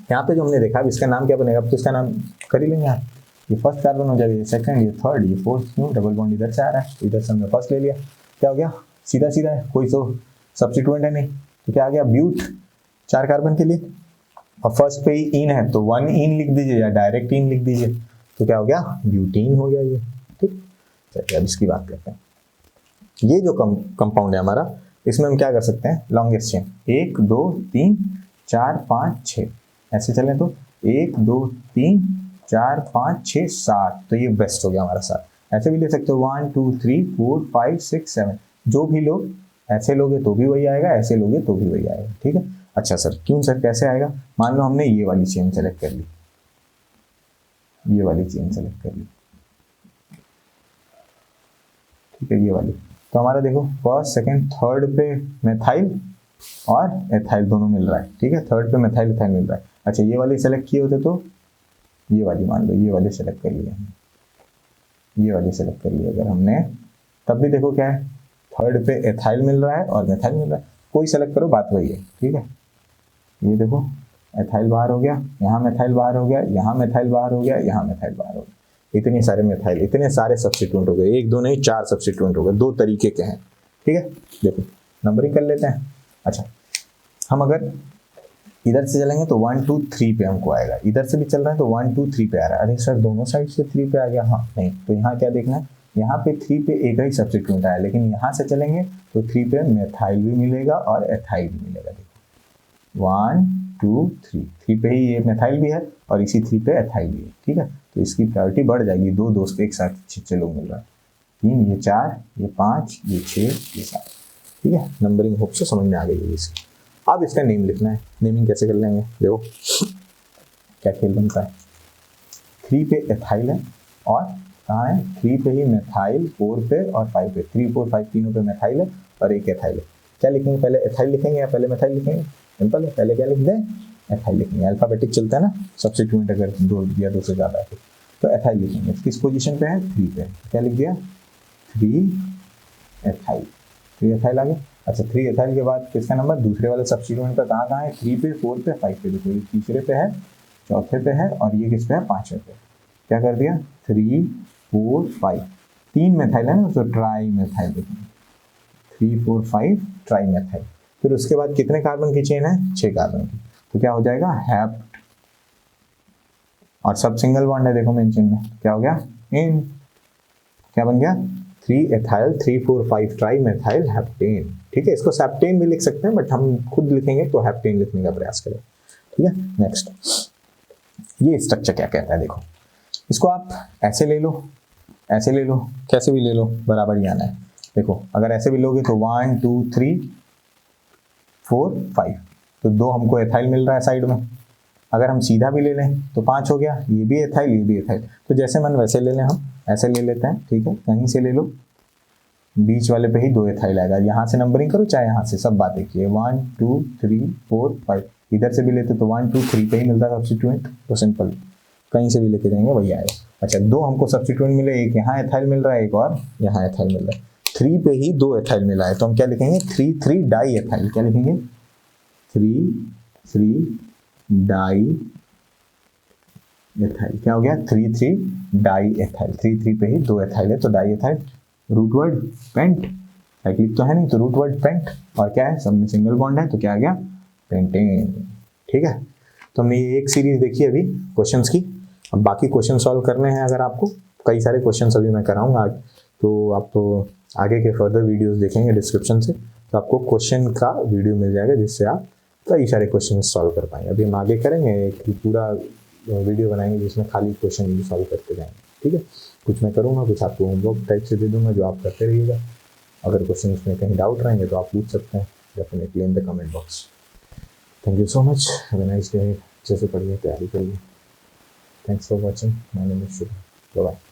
यहाँ पे जो हमने देखा, अब इसका नाम क्या बनेगा, अब तो इसका नाम कर ही लेंगे आप। ये फर्स्ट कार्बन हो जाएगा, ये सेकंड, ये थर्ड, ये फोर्थ, क्यों डबल बॉन्ड इधर से आ रहा है, इधर से हमने फर्स्ट ले लिया, क्या हो गया, सीधा सीधा है, कोई तो सब्स्टिट्यूएंट है नहीं, तो क्या आ गया, ब्यूट 4 कार्बन के लिए, और फर्स्ट पे ही इन है तो 1 इन लिख दीजिए या डायरेक्ट इन लिख दीजिए, तो क्या हो गया, ब्यूटीन हो गया ये। ठीक, चलिए अब इसकी बात करते हैं। ये जो कंपाउंड है हमारा, इसमें हम क्या कर सकते हैं, लॉन्गेस्ट चेन 1 2 3 4 5 6 ऐसे चलें तो 1 2 3 4 5 6 7, तो ये बेस्ट हो गया हमारा 7। ऐसे भी ले सकते हो 1 2 3 4 5 6 7, जो भी लो, ऐसे लोगे तो भी वही आएगा, ऐसे लोगे तो भी वही आएगा। ठीक है, अच्छा सर क्यों सर, कैसे आएगा, मान लो हमने ये वाली चेन सेलेक्ट कर ली, ये वाली चेन सेलेक्ट कर ली, ठीक है, ये वाली, तो हमारा देखो फर्स्ट सेकंड थर्ड पे मेथाइल और एथाइल दोनों मिल रहा है। ठीक है, थर्ड पे मेथाइल एथाइल मिल रहा है। अच्छा ये वाली सेलेक्ट किए होते तो ये वाली, मान लो ये वाली सेलेक्ट कर लिया, ये वाली सेलेक्ट कर लिया अगर हमने, तब भी देखो क्या है, थर्ड पे एथाइल मिल रहा है और मेथाइल मिल रहा है, कोई सेलेक्ट करो बात वही है। ठीक है, ये देखो एथाइल बाहर हो गया, यहाँ मेथाइल बाहर हो गया, यहाँ मेथाइल बाहर हो गया, यहाँ मेथाइल बाहर हो गया, इतने सारे मेथाइल, इतने सारे सब्स्टिट्यूएंट हो गए, 1 2 नहीं 4 सब्स्टिट्यूएंट हो गए, 2 तरीके के हैं। ठीक है, देखो नंबरिंग कर लेते हैं। अच्छा हम अगर इधर से चलेंगे तो 1 2 3 पे हमको आएगा, इधर से भी चल रहा है तो 1 2 3 पे आ रहा है, अरे सर दोनों साइड से 3 पे आ गया, हाँ नहीं, तो यहाँ क्या देखना है, यहाँ पे 3 पे एक ही सब्स्टिट्यूएंट आया, लेकिन यहाँ से चलेंगे तो 3 पे मेथाइल भी मिलेगा और एथाइल भी मिलेगा। देखो 1 2 3, 3 पे ही ये मेथाइल भी है और इसी 3 पे एथाइल भी है। ठीक है, तो इसकी प्रायोरिटी बढ़ जाएगी, 2 दोस्त एक साथ 6 लोग मिल रहा है, 3 ये 4 ये 5 ये 6 ये 7। ठीक है, नंबरिंग होप से समझ में आ गई है इसकी। अब इसका नेम लिखना है, नेमिंग कैसे कर लेंगे, देखो क्या खेल बनता है, 3 पे एथाइल है और कहाँ है, 3 पे ही मेथाइल, 4 पे और 5 पे, 3 4 5 तीनों पे मेथाइल है और एक एथाइल है। क्या लिखेंगे, पहले एथाइल लिखेंगे या पहले मेथाइल लिखेंगे, सिंपल है, पहले क्या लिख दें, एथाइल लिखेंगे, अल्फाबेटिक चलता है ना, सब्स्टिट्यूएंट अगर 2 या 2 से ज़्यादा है तो एथाइल लिखेंगे। किस पोजीशन पे है, 3 पे, क्या लिख दिया, 3 एथाइल, 3 एथाइल आ गया। अच्छा 3 एथाइल के बाद किसका नंबर, दूसरे वाले सब्स्टिट्यूएंट पे कहाँ कहाँ है, 3 पे 4 पे 5 पे, देखो ये तीसरे पे है, चौथे पे है और ये किस पे है, 5वें पे। क्या कर दिया, 3 4 5, 3 मेथाइल है ना तो ट्राई मेथाइल लिखेंगे, 3 4 5 ट्राई मेथाइल। फिर उसके बाद कितने कार्बन की चेन है, 6 कार्बन की, तो क्या हो जाएगा, हेप्ट, और सब सिंगल बॉन्ड है, देखो मेन चेन में क्या हो गया, इन, क्या बन गया, 3 एथाइल 3 4 5 ट्राई मेथाइल हेप्टेन। ठीक है, इसको सेप्टेन भी लिख सकते हैं बट हम खुद लिखेंगे तो हेप्टेन लिखने का प्रयास करें। ठीक है, नेक्स्ट ये स्ट्रक्चर क्या कहता है, देखो इसको आप ऐसे ले लो, ऐसे ले लो, कैसे भी ले लो, बराबर ही आना है। देखो अगर ऐसे भी लोगे तो 1 2 3 4 5, तो 2 हमको एथाइल मिल रहा है साइड में, अगर हम सीधा भी ले लें तो 5 हो गया, ये भी एथाइल ये भी एथाइल, तो जैसे मन वैसे ले लें, हम ऐसे ले लेते हैं। ठीक है, कहीं से ले लो, बीच वाले पे ही 2 एथाइल आएगा, यहाँ से नंबरिंग करो चाहे यहाँ से, सब बातें किए, 1 2 3 4 5, इधर से भी लेते तो 1 2 3 पे ही मिलता सब्स्टिट्यूएंट, तो सिंपल कहीं से भी लेके जाएंगे वही आएगा। अच्छा 2 हमको सब्स्टिट्यूएंट मिले, एक यहाँ एथाइल मिल रहा है, एक और यहाँ एथाइल मिल रहा है, 3 पे ही 2 एथाइल मिला है, तो हम क्या लिखेंगे 3,3 डाई एथाइल। क्या लिखेंगे 3,3 डाई एथाइल। क्या हो गया 3,3 डाई एथाइल। 3,3 पे ही 2 एथाइल है तो di ethyl. Root word pent, cyclic तो है नहीं तो रूट वर्ड पेंट, और क्या है सब में सिंगल बॉन्ड है तो क्या आ गया पेंटेन। ठीक है, तो हमने ये एक सीरीज देखी अभी क्वेश्चंस की। अब बाकी क्वेश्चन सॉल्व करने हैं अगर आपको, कई सारे क्वेश्चंस अभी मैं कराऊंगा आज, तो आप तो आगे के फर्दर वीडियोस देखेंगे डिस्क्रिप्शन से, तो आपको क्वेश्चन का वीडियो मिल जाएगा जिससे आप कई सारे क्वेश्चन सॉल्व कर पाएंगे। अभी हम आगे करेंगे एक पूरा वीडियो बनाएंगे जिसमें खाली क्वेश्चन भी सॉल्व करते जाएंगे। ठीक है, कुछ मैं करूँगा, कुछ आपको होमवर्क टाइप से दे दूंगा जो आप करते रहिएगा। अगर क्वेश्चन में कहीं डाउट रहेंगे तो आप पूछ सकते हैं definitely in the comment box. Thank you so much, have a nice day. अच्छे से पढ़िए, तैयारी करिए। Thanks for watching, my name is Shubh, bye bye.